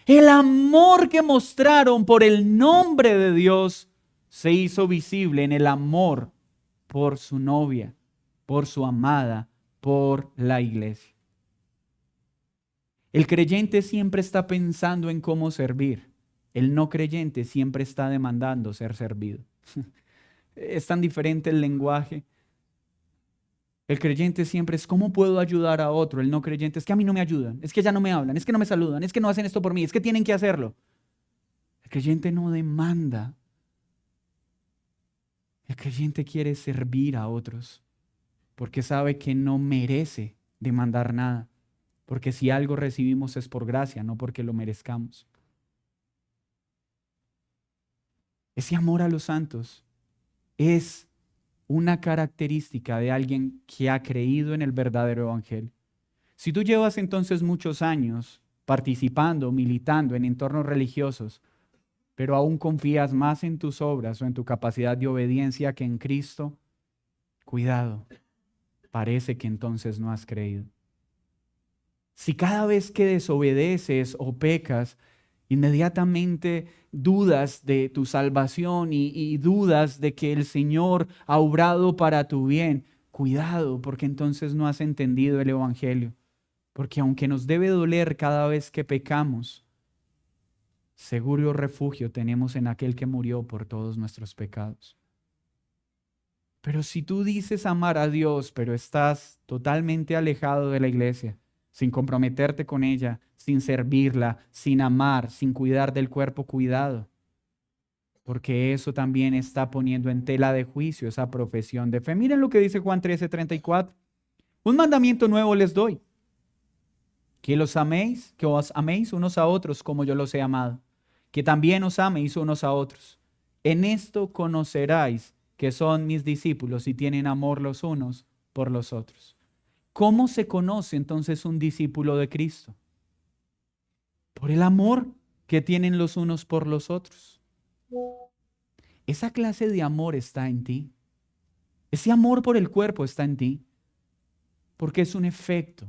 El amor que mostraron por el nombre de Dios se hizo visible en el amor por su novia, por su amada, por la iglesia. El creyente siempre está pensando en cómo servir. El no creyente siempre está demandando ser servido. Es tan diferente el lenguaje. El creyente siempre es ¿cómo puedo ayudar a otro? El no creyente es que a mí no me ayudan, es que ya no me hablan, es que no me saludan, es que no hacen esto por mí, es que tienen que hacerlo. El creyente no demanda. El creyente quiere servir a otros porque sabe que no merece demandar nada. Porque si algo recibimos es por gracia, no porque lo merezcamos. Ese amor a los santos es una característica de alguien que ha creído en el verdadero evangelio. Si tú llevas entonces muchos años participando, militando en entornos religiosos, pero aún confías más en tus obras o en tu capacidad de obediencia que en Cristo, cuidado, parece que entonces no has creído. Si cada vez que desobedeces o pecas, inmediatamente dudas de tu salvación y dudas de que el Señor ha obrado para tu bien, cuidado, porque entonces no has entendido el Evangelio. Porque aunque nos debe doler cada vez que pecamos, seguro refugio tenemos en aquel que murió por todos nuestros pecados. Pero si tú dices amar a Dios, pero estás totalmente alejado de la iglesia, sin comprometerte con ella, sin servirla, sin amar, sin cuidar del cuerpo, cuidado. Porque eso también está poniendo en tela de juicio esa profesión de fe. Miren lo que dice Juan 13:34. Un mandamiento nuevo les doy. Que los améis, que os améis unos a otros como yo los he amado. Que también os améis unos a otros. En esto conoceráis que son mis discípulos y tienen amor los unos por los otros. ¿Cómo se conoce entonces un discípulo de Cristo? Por el amor que tienen los unos por los otros. Esa clase de amor está en ti. Ese amor por el cuerpo está en ti. Porque es un efecto.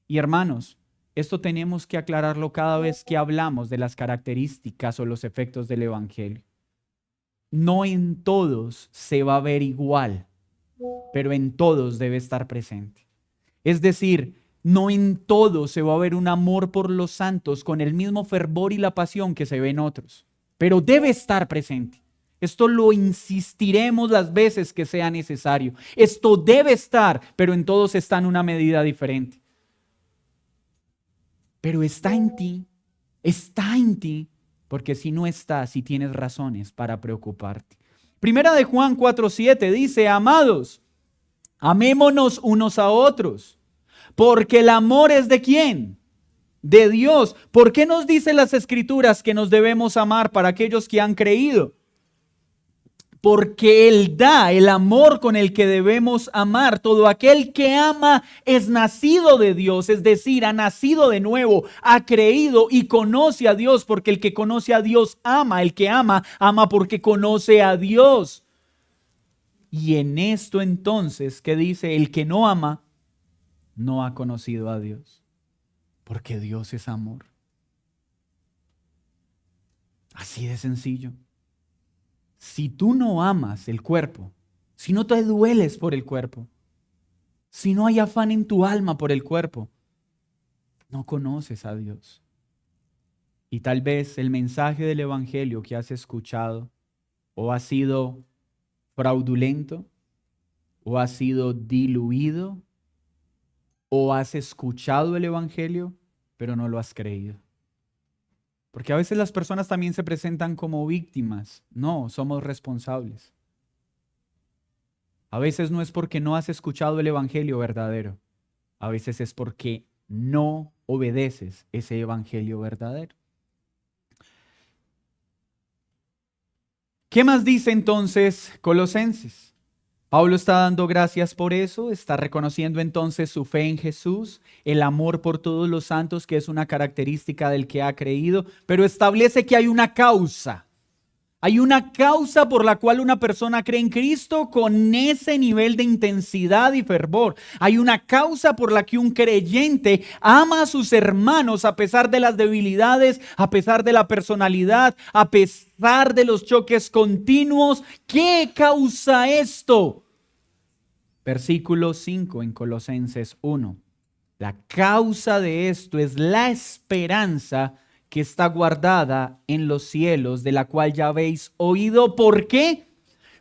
Y hermanos, esto tenemos que aclararlo cada vez que hablamos de las características o los efectos del Evangelio. No en todos se va a ver igual, pero en todos debe estar presente. Es decir, no en todos se va a ver un amor por los santos con el mismo fervor y la pasión que se ve en otros, pero debe estar presente. Esto lo insistiremos las veces que sea necesario. Esto debe estar, pero en todos está en una medida diferente. Pero está en ti, porque si no está, si tienes razones para preocuparte. Primera de Juan 4:7 dice, amados, amémonos unos a otros, porque el amor es ¿de quién? De Dios. ¿Por qué nos dice las Escrituras que nos debemos amar para aquellos que han creído? Porque Él da el amor con el que debemos amar. Todo aquel que ama es nacido de Dios, es decir, ha nacido de nuevo, ha creído y conoce a Dios, porque el que conoce a Dios ama. El que ama, ama porque conoce a Dios. Y en esto entonces, ¿qué dice? El que no ama, no ha conocido a Dios, porque Dios es amor. Así de sencillo. Si tú no amas el cuerpo, si no te dueles por el cuerpo, si no hay afán en tu alma por el cuerpo, no conoces a Dios. Y tal vez el mensaje del Evangelio que has escuchado o ha sido fraudulento, o ha sido diluido, o has escuchado el Evangelio, pero no lo has creído. Porque a veces las personas también se presentan como víctimas. No, somos responsables. A veces no es porque no has escuchado el evangelio verdadero. A veces es porque no obedeces ese evangelio verdadero. ¿Qué más dice entonces Colosenses? Pablo está dando gracias por eso, está reconociendo entonces su fe en Jesús, el amor por todos los santos, que es una característica del que ha creído, pero establece que hay una causa. Hay una causa por la cual una persona cree en Cristo con ese nivel de intensidad y fervor. Hay una causa por la que un creyente ama a sus hermanos a pesar de las debilidades, a pesar de la personalidad, a pesar de los choques continuos. ¿Qué causa esto? Versículo 5 en Colosenses 1. La causa de esto es la esperanza que está guardada en los cielos, de la cual ya habéis oído. ¿Por qué?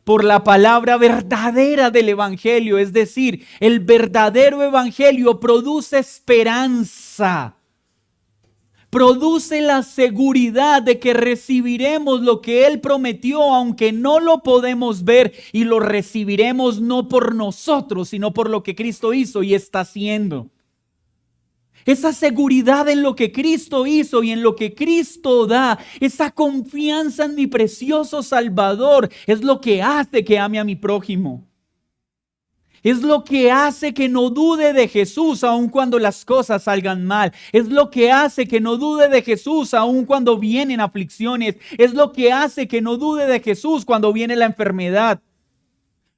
Por la palabra verdadera del Evangelio. Es decir, el verdadero Evangelio produce esperanza. Produce la seguridad de que recibiremos lo que Él prometió, aunque no lo podemos ver, y lo recibiremos no por nosotros, sino por lo que Cristo hizo y está haciendo. Esa seguridad en lo que Cristo hizo y en lo que Cristo da, esa confianza en mi precioso Salvador, es lo que hace que ame a mi prójimo. Es lo que hace que no dude de Jesús aun cuando las cosas salgan mal. Es lo que hace que no dude de Jesús aun cuando vienen aflicciones. Es lo que hace que no dude de Jesús cuando viene la enfermedad.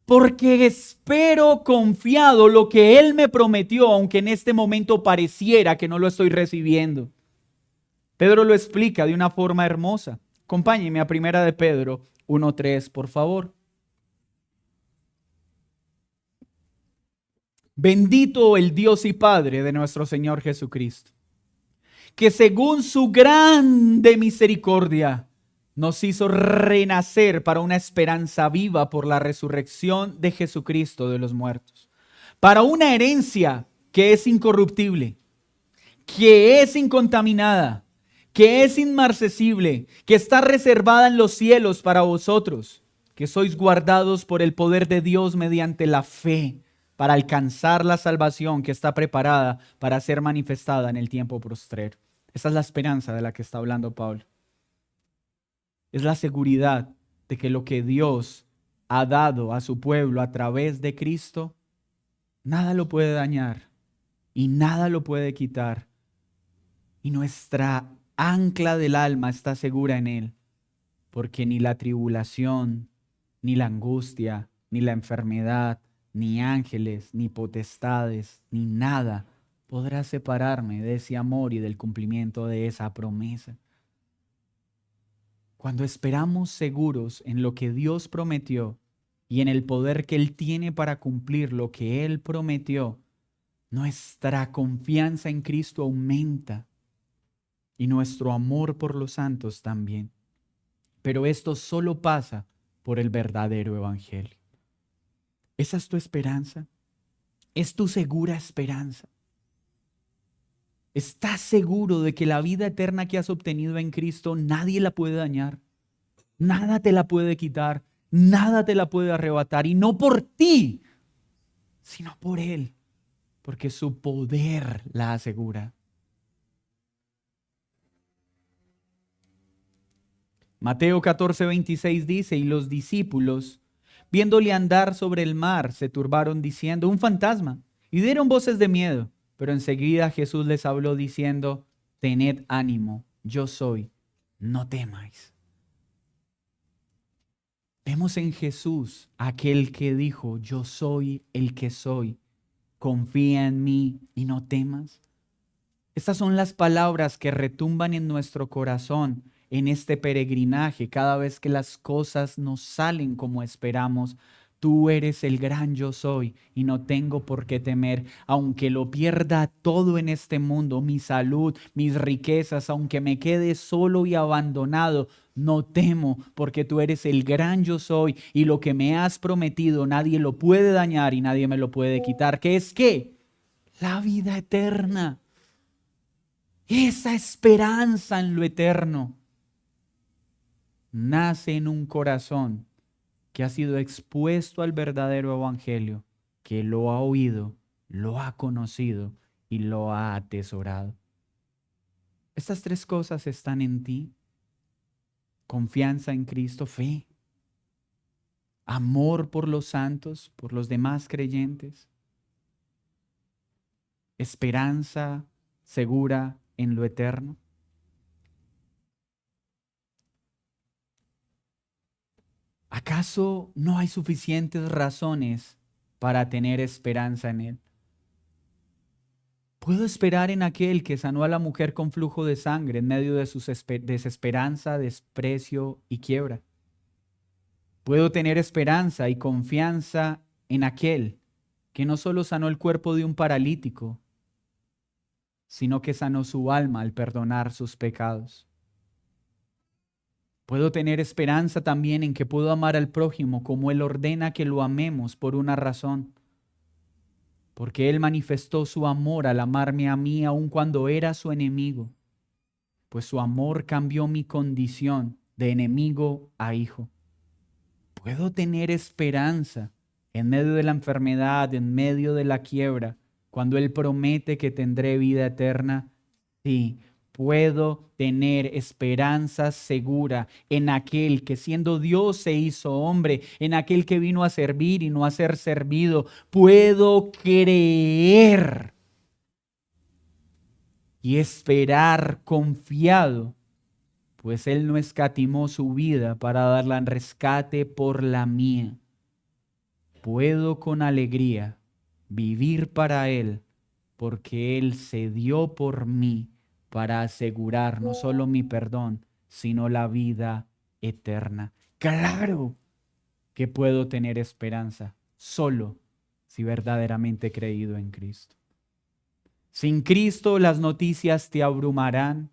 Porque espero confiado lo que Él me prometió, aunque en este momento pareciera que no lo estoy recibiendo. Pedro lo explica de una forma hermosa. Acompáñenme a 1 de Pedro 1:3, por favor. Bendito el Dios y Padre de nuestro Señor Jesucristo, que según su grande misericordia nos hizo renacer para una esperanza viva por la resurrección de Jesucristo de los muertos, para una herencia que es incorruptible, que es incontaminada, que es inmarcesible, que está reservada en los cielos para vosotros, que sois guardados por el poder de Dios mediante la fe, para alcanzar la salvación que está preparada para ser manifestada en el tiempo postrero. Esa es la esperanza de la que está hablando Pablo. Es la seguridad de que lo que Dios ha dado a su pueblo a través de Cristo, nada lo puede dañar y nada lo puede quitar. Y nuestra ancla del alma está segura en Él, porque ni la tribulación, ni la angustia, ni la enfermedad, ni ángeles, ni potestades, ni nada podrá separarme de ese amor y del cumplimiento de esa promesa. Cuando esperamos seguros en lo que Dios prometió y en el poder que Él tiene para cumplir lo que Él prometió, nuestra confianza en Cristo aumenta y nuestro amor por los santos también. Pero esto solo pasa por el verdadero evangelio. ¿Esa es tu esperanza? ¿Es tu segura esperanza? ¿Estás seguro de que la vida eterna que has obtenido en Cristo nadie la puede dañar? Nada te la puede quitar, nada te la puede arrebatar, y no por ti, sino por Él, porque su poder la asegura. Mateo 14:26 dice: y los discípulos, viéndole andar sobre el mar, se turbaron diciendo: un fantasma, y dieron voces de miedo. Pero enseguida Jesús les habló diciendo: tened ánimo, yo soy, no temáis. Vemos en Jesús aquel que dijo: yo soy el que soy, confía en mí y no temas. Estas son las palabras que retumban en nuestro corazón en este peregrinaje, cada vez que las cosas no salen como esperamos. Tú eres el gran yo soy y no tengo por qué temer, aunque lo pierda todo en este mundo, mi salud, mis riquezas, aunque me quede solo y abandonado, no temo, porque tú eres el gran yo soy y lo que me has prometido nadie lo puede dañar y nadie me lo puede quitar. ¿Qué es qué? La vida eterna. Esa esperanza en lo eterno nace en un corazón que ha sido expuesto al verdadero evangelio, que lo ha oído, lo ha conocido y lo ha atesorado. Estas tres cosas están en ti: confianza en Cristo, fe, amor por los santos, por los demás creyentes, esperanza segura en lo eterno. ¿Acaso no hay suficientes razones para tener esperanza en Él? ¿Puedo esperar en aquel que sanó a la mujer con flujo de sangre en medio de su desesperanza, desprecio y quiebra? ¿Puedo tener esperanza y confianza en aquel que no solo sanó el cuerpo de un paralítico, sino que sanó su alma al perdonar sus pecados? Puedo tener esperanza también en que puedo amar al prójimo como Él ordena que lo amemos por una razón. Porque Él manifestó su amor al amarme a mí aun cuando era su enemigo. Pues su amor cambió mi condición de enemigo a hijo. Puedo tener esperanza en medio de la enfermedad, en medio de la quiebra, cuando Él promete que tendré vida eterna. Sí, puedo tener esperanza segura en aquel que siendo Dios se hizo hombre, en aquel que vino a servir y no a ser servido. Puedo creer y esperar confiado, pues Él no escatimó su vida para darla en rescate por la mía. Puedo con alegría vivir para Él, porque Él se dio por mí para asegurar no solo mi perdón, sino la vida eterna. Claro que puedo tener esperanza solo si verdaderamente he creído en Cristo. Sin Cristo las noticias te abrumarán.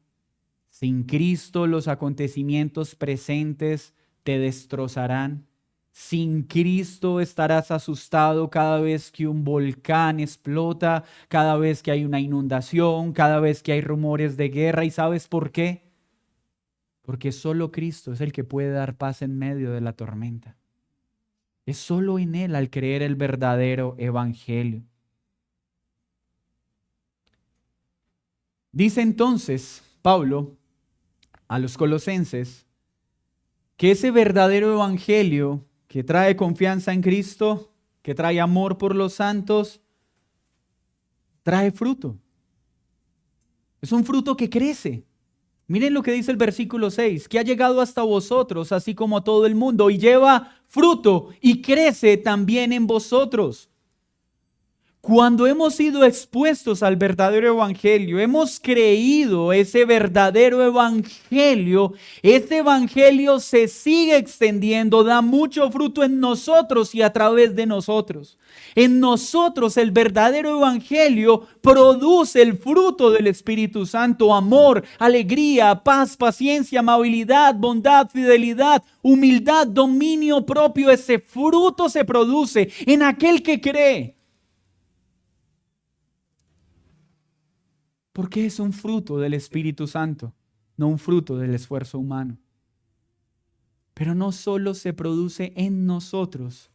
Sin Cristo los acontecimientos presentes te destrozarán. Sin Cristo estarás asustado cada vez que un volcán explota, cada vez que hay una inundación, cada vez que hay rumores de guerra. ¿Y sabes por qué? Porque solo Cristo es el que puede dar paz en medio de la tormenta. Es solo en Él al creer el verdadero evangelio. Dice entonces Pablo a los colosenses que ese verdadero evangelio que trae confianza en Cristo, que trae amor por los santos, trae fruto. Es un fruto que crece. Miren lo que dice el versículo 6, que ha llegado hasta vosotros, así como a todo el mundo, y lleva fruto y crece también en vosotros. Cuando hemos sido expuestos al verdadero evangelio, hemos creído ese verdadero evangelio, este evangelio se sigue extendiendo, da mucho fruto en nosotros y a través de nosotros. En nosotros el verdadero evangelio produce el fruto del Espíritu Santo: amor, alegría, paz, paciencia, amabilidad, bondad, fidelidad, humildad, dominio propio. Ese fruto se produce en aquel que cree. Porque es un fruto del Espíritu Santo, no un fruto del esfuerzo humano. Pero no solo se produce en nosotros,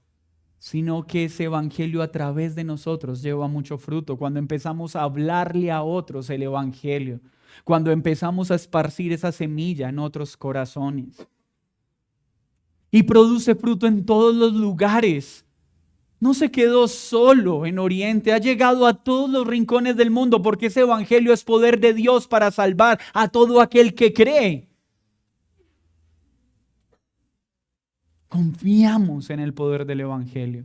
sino que ese evangelio a través de nosotros lleva mucho fruto. Cuando empezamos a hablarle a otros el evangelio, cuando empezamos a esparcir esa semilla en otros corazones. Y produce fruto en todos los lugares. No se quedó solo en Oriente, ha llegado a todos los rincones del mundo, porque ese evangelio es poder de Dios para salvar a todo aquel que cree. Confiamos en el poder del evangelio.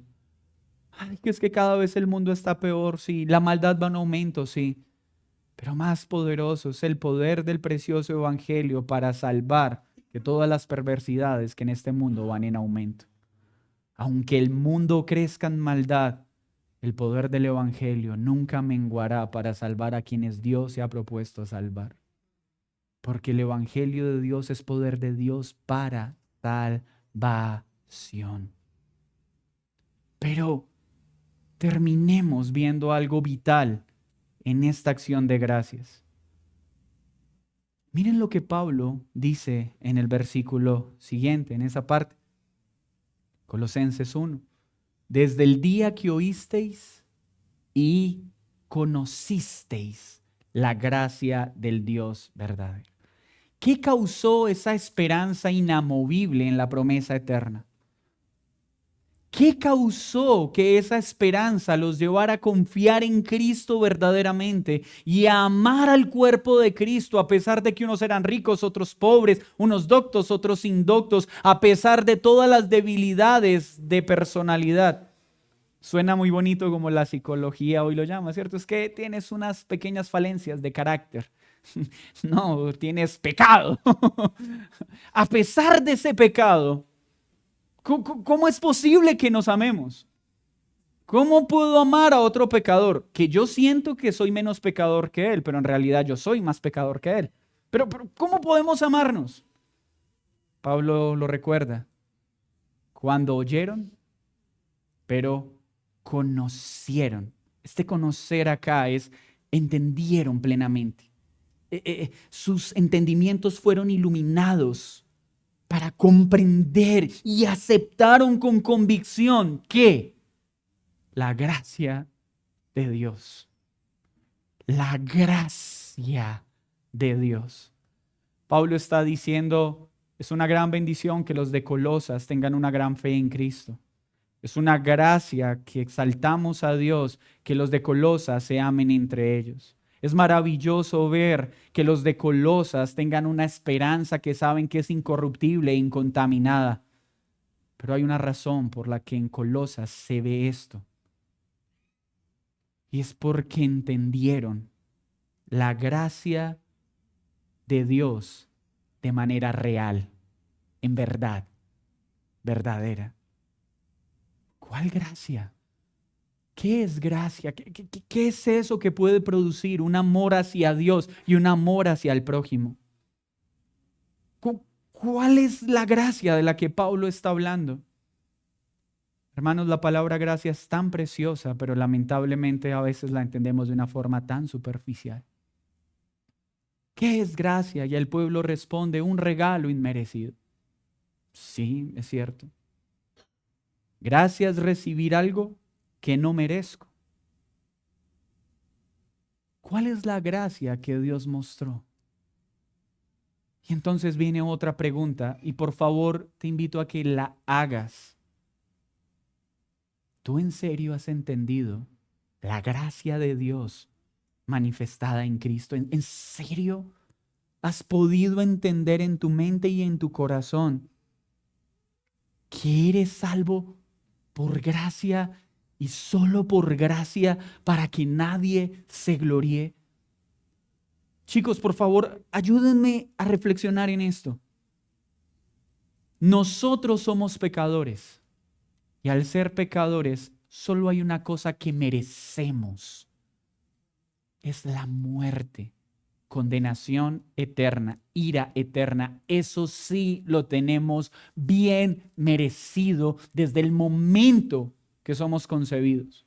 Ay, que es que cada vez el mundo está peor, sí. La maldad va en aumento, sí. Pero más poderoso es el poder del precioso evangelio para salvar que todas las perversidades que en este mundo van en aumento. Aunque el mundo crezca en maldad, el poder del evangelio nunca menguará para salvar a quienes Dios se ha propuesto salvar. Porque el evangelio de Dios es poder de Dios para salvación. Pero terminemos viendo algo vital en esta acción de gracias. Miren lo que Pablo dice en el versículo siguiente, en esa parte. Colosenses 1. Desde el día que oísteis y conocisteis la gracia del Dios verdadero. ¿Qué causó esa esperanza inamovible en la promesa eterna? ¿Qué causó que esa esperanza los llevara a confiar en Cristo verdaderamente y a amar al cuerpo de Cristo, a pesar de que unos eran ricos, otros pobres, unos doctos, otros indoctos, a pesar de todas las debilidades de personalidad? Suena muy bonito como la psicología hoy lo llama, ¿cierto? Es que tienes unas pequeñas falencias de carácter. No, tienes pecado. A pesar de ese pecado, ¿cómo es posible que nos amemos? ¿Cómo puedo amar a otro pecador? Que yo siento que soy menos pecador que él, pero en realidad yo soy más pecador que él. Pero ¿cómo podemos amarnos? Pablo lo recuerda. Cuando oyeron, pero conocieron. Este conocer acá es entendieron plenamente. Sus entendimientos fueron iluminados para comprender y aceptaron con convicción que la gracia de Dios, la gracia de Dios. Pablo está diciendo, es una gran bendición que los de Colosas tengan una gran fe en Cristo. Es una gracia que exaltamos a Dios, que los de Colosas se amen entre ellos. Es maravilloso ver que los de Colosas tengan una esperanza que saben que es incorruptible e incontaminada. Pero hay una razón por la que en Colosas se ve esto. Y es porque entendieron la gracia de Dios de manera real, en verdad, verdadera. ¿Cuál gracia? ¿Qué es gracia? ¿Qué es eso que puede producir un amor hacia Dios y un amor hacia el prójimo? ¿Cuál es la gracia de la que Pablo está hablando? Hermanos, la palabra gracia es tan preciosa, pero lamentablemente a veces la entendemos de una forma tan superficial. ¿Qué es gracia? Y el pueblo responde, un regalo inmerecido. Sí, es cierto. Gracia es recibir algo que no merezco. ¿Cuál es la gracia que Dios mostró? Y entonces viene otra pregunta y por favor te invito a que la hagas. ¿Tú en serio has entendido la gracia de Dios manifestada en Cristo? ¿En serio has podido entender en tu mente y en tu corazón que eres salvo por gracia y solo por gracia para que nadie se gloríe? Chicos, por favor, ayúdenme a reflexionar en esto. Nosotros somos pecadores y al ser pecadores solo hay una cosa que merecemos. Es la muerte, condenación eterna, ira eterna. Eso sí lo tenemos bien merecido desde el momento que somos concebidos.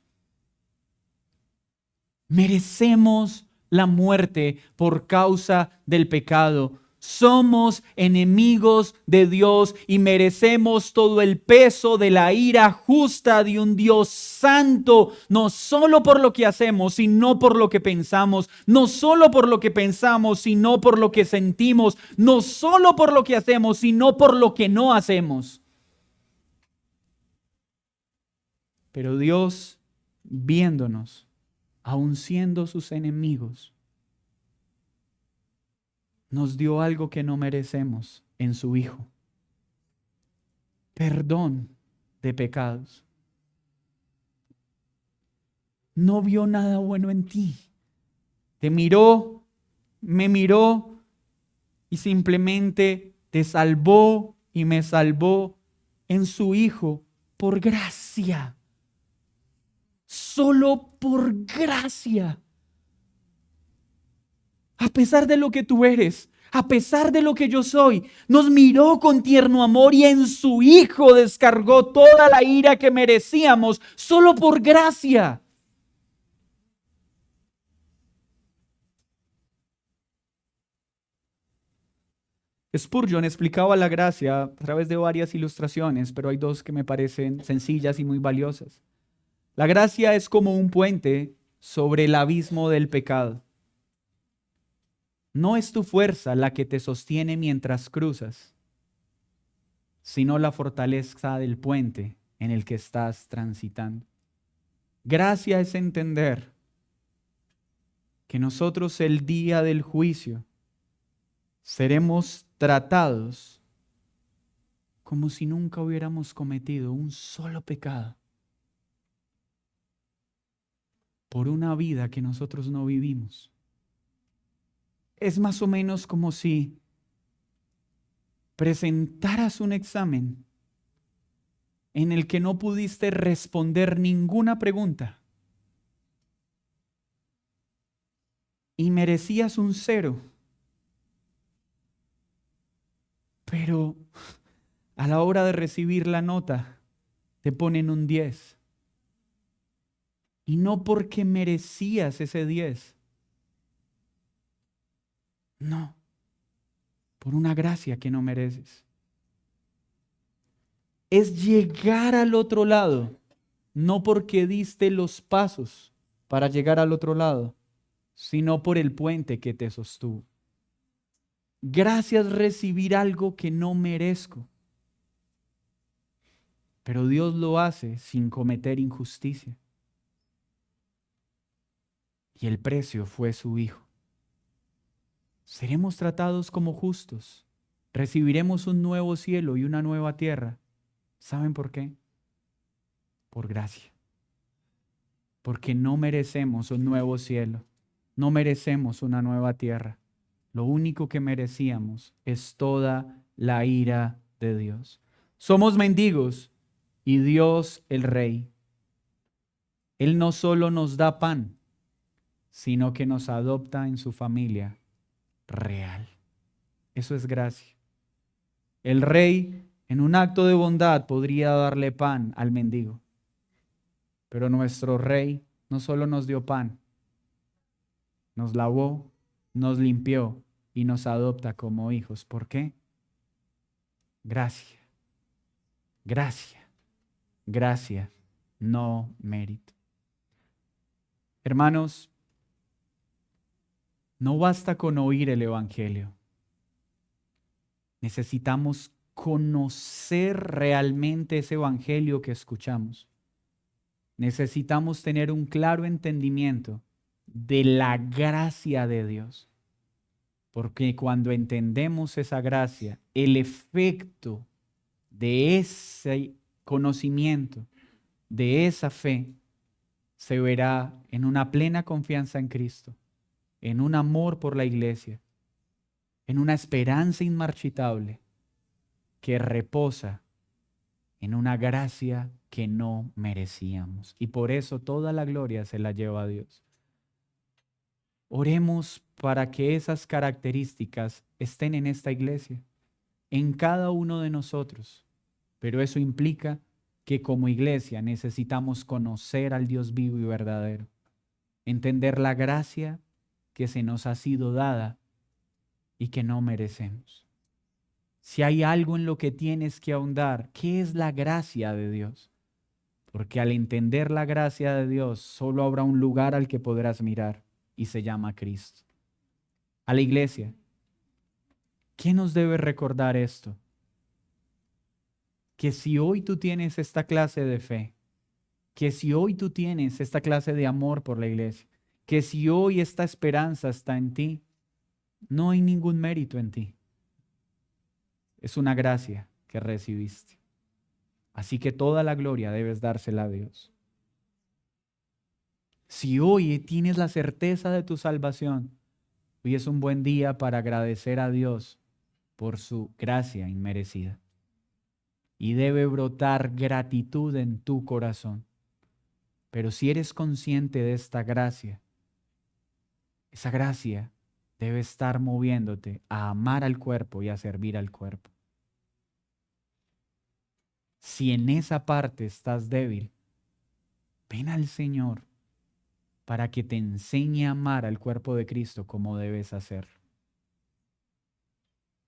Merecemos la muerte por causa del pecado. Somos enemigos de Dios y merecemos todo el peso de la ira justa de un Dios santo, no solo por lo que hacemos, sino por lo que pensamos, no solo por lo que pensamos, sino por lo que sentimos, no solo por lo que hacemos, sino por lo que no hacemos. Pero Dios, viéndonos, aun siendo sus enemigos, nos dio algo que no merecemos en su Hijo. Perdón de pecados. No vio nada bueno en ti. Te miró, me miró y simplemente te salvó y me salvó en su Hijo por gracia. Solo por gracia. A pesar de lo que tú eres, a pesar de lo que yo soy, nos miró con tierno amor y en su Hijo descargó toda la ira que merecíamos solo por gracia. Spurgeon explicaba la gracia a través de varias ilustraciones, pero hay dos que me parecen sencillas y muy valiosas. La gracia es como un puente sobre el abismo del pecado. No es tu fuerza la que te sostiene mientras cruzas, sino la fortaleza del puente en el que estás transitando. Gracia es entender que nosotros el día del juicio seremos tratados como si nunca hubiéramos cometido un solo pecado por una vida que nosotros no vivimos. Es más o menos como si presentaras un examen en el que no pudiste responder ninguna pregunta y merecías un 0, pero a la hora de recibir la nota te ponen un 10. Y no porque merecías ese 10, no, por una gracia que no mereces. Es llegar al otro lado, no porque diste los pasos para llegar al otro lado, sino por el puente que te sostuvo. Gracias recibir algo que no merezco, pero Dios lo hace sin cometer injusticia. Y el precio fue su Hijo. Seremos tratados como justos. Recibiremos un nuevo cielo y una nueva tierra. ¿Saben por qué? Por gracia. Porque no merecemos un nuevo cielo. No merecemos una nueva tierra. Lo único que merecíamos es toda la ira de Dios. Somos mendigos y Dios el Rey. Él no solo nos da pan, sino que nos adopta en su familia real. Eso es gracia. El rey, en un acto de bondad, podría darle pan al mendigo. Pero nuestro rey no solo nos dio pan, nos lavó, nos limpió y nos adopta como hijos. ¿Por qué? Gracia, gracia, gracia, no mérito. Hermanos, no basta con oír el Evangelio. Necesitamos conocer realmente ese Evangelio que escuchamos. Necesitamos tener un claro entendimiento de la gracia de Dios. Porque cuando entendemos esa gracia, el efecto de ese conocimiento, de esa fe, se verá en una plena confianza en Cristo, en un amor por la iglesia, en una esperanza inmarchitable que reposa en una gracia que no merecíamos. Y por eso toda la gloria se la lleva a Dios. Oremos para que esas características estén en esta iglesia, en cada uno de nosotros. Pero eso implica que como iglesia necesitamos conocer al Dios vivo y verdadero, entender la gracia que se nos ha sido dada y que no merecemos. Si hay algo en lo que tienes que ahondar, ¿qué es la gracia de Dios? Porque al entender la gracia de Dios, solo habrá un lugar al que podrás mirar y se llama Cristo. A la iglesia, ¿qué nos debe recordar esto? Que si hoy tú tienes esta clase de fe, que si hoy tú tienes esta clase de amor por la iglesia, que si hoy esta esperanza está en ti, no hay ningún mérito en ti. Es una gracia que recibiste. Así que toda la gloria debes dársela a Dios. Si hoy tienes la certeza de tu salvación, hoy es un buen día para agradecer a Dios por su gracia inmerecida. Y debe brotar gratitud en tu corazón. Pero si eres consciente de esta gracia, esa gracia debe estar moviéndote a amar al cuerpo y a servir al cuerpo. Si en esa parte estás débil, ven al Señor para que te enseñe a amar al cuerpo de Cristo como debes hacer.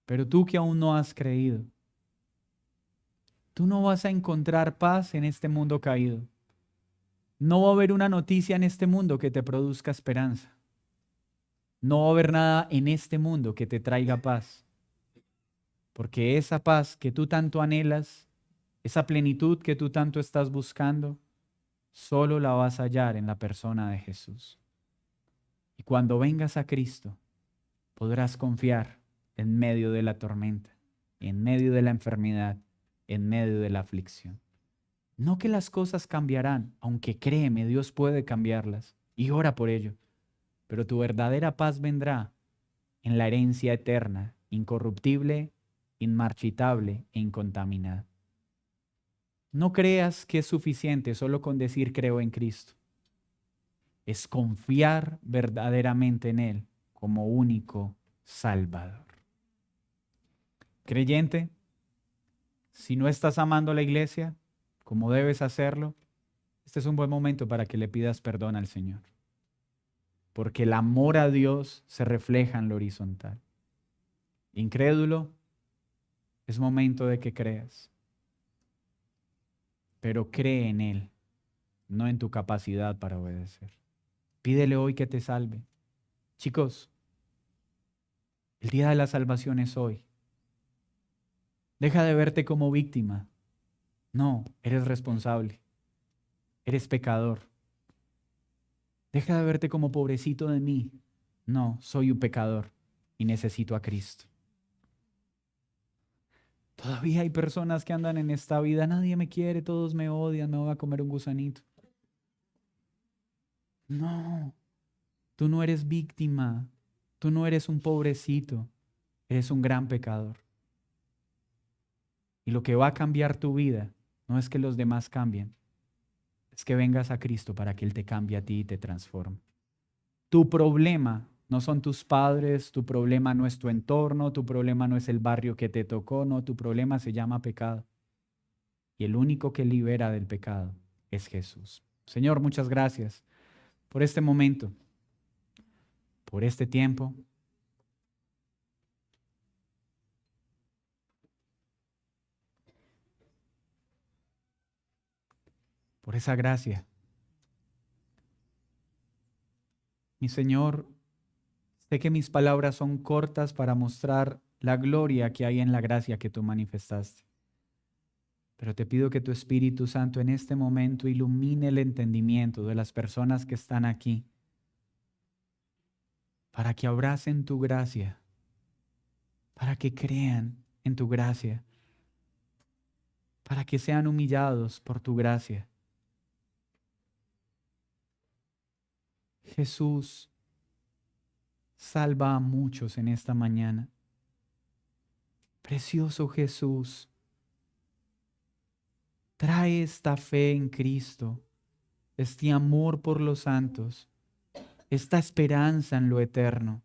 Pero tú que aún no has creído, tú no vas a encontrar paz en este mundo caído. No va a haber una noticia en este mundo que te produzca esperanza. No va a haber nada en este mundo que te traiga paz. Porque esa paz que tú tanto anhelas, esa plenitud que tú tanto estás buscando, solo la vas a hallar en la persona de Jesús. Y cuando vengas a Cristo, podrás confiar en medio de la tormenta, en medio de la enfermedad, en medio de la aflicción. No que las cosas cambiarán, aunque créeme, Dios puede cambiarlas y ora por ello. Pero tu verdadera paz vendrá en la herencia eterna, incorruptible, inmarchitable e incontaminada. No creas que es suficiente solo con decir creo en Cristo. Es confiar verdaderamente en Él como único Salvador. Creyente, si no estás amando a la iglesia como debes hacerlo, este es un buen momento para que le pidas perdón al Señor. Porque el amor a Dios se refleja en lo horizontal. Incrédulo, es momento de que creas. Pero cree en Él, no en tu capacidad para obedecer. Pídele hoy que te salve. Chicos, el día de la salvación es hoy. Deja de verte como víctima. No, eres responsable. Eres pecador. Deja de verte como pobrecito de mí. No, soy un pecador y necesito a Cristo. Todavía hay personas que andan en esta vida, nadie me quiere, todos me odian, me voy a comer un gusanito. No, tú no eres víctima, tú no eres un pobrecito, eres un gran pecador. Y lo que va a cambiar tu vida no es que los demás cambien, es que vengas a Cristo para que Él te cambie a ti y te transforme. Tu problema no son tus padres, tu problema no es tu entorno, tu problema no es el barrio que te tocó, no, tu problema se llama pecado. Y el único que libera del pecado es Jesús. Señor, muchas gracias por este momento, por este tiempo. Por esa gracia. Mi Señor, sé que mis palabras son cortas para mostrar la gloria que hay en la gracia que tú manifestaste. Pero te pido que tu Espíritu Santo en este momento ilumine el entendimiento de las personas que están aquí, para que abracen tu gracia, para que crean en tu gracia, para que sean humillados por tu gracia. Jesús, salva a muchos en esta mañana. Precioso Jesús, trae esta fe en Cristo, este amor por los santos, esta esperanza en lo eterno,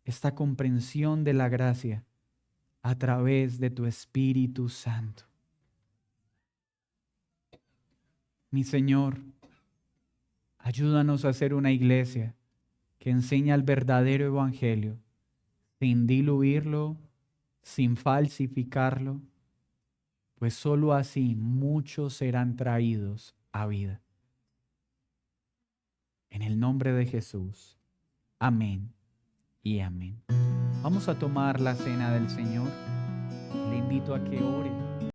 esta comprensión de la gracia a través de tu Espíritu Santo. Mi Señor, ayúdanos a ser una iglesia que enseña el verdadero evangelio sin diluirlo, sin falsificarlo, pues sólo así muchos serán traídos a vida. En el nombre de Jesús. Amén y amén. Vamos a tomar la cena del Señor. Le invito a que ore.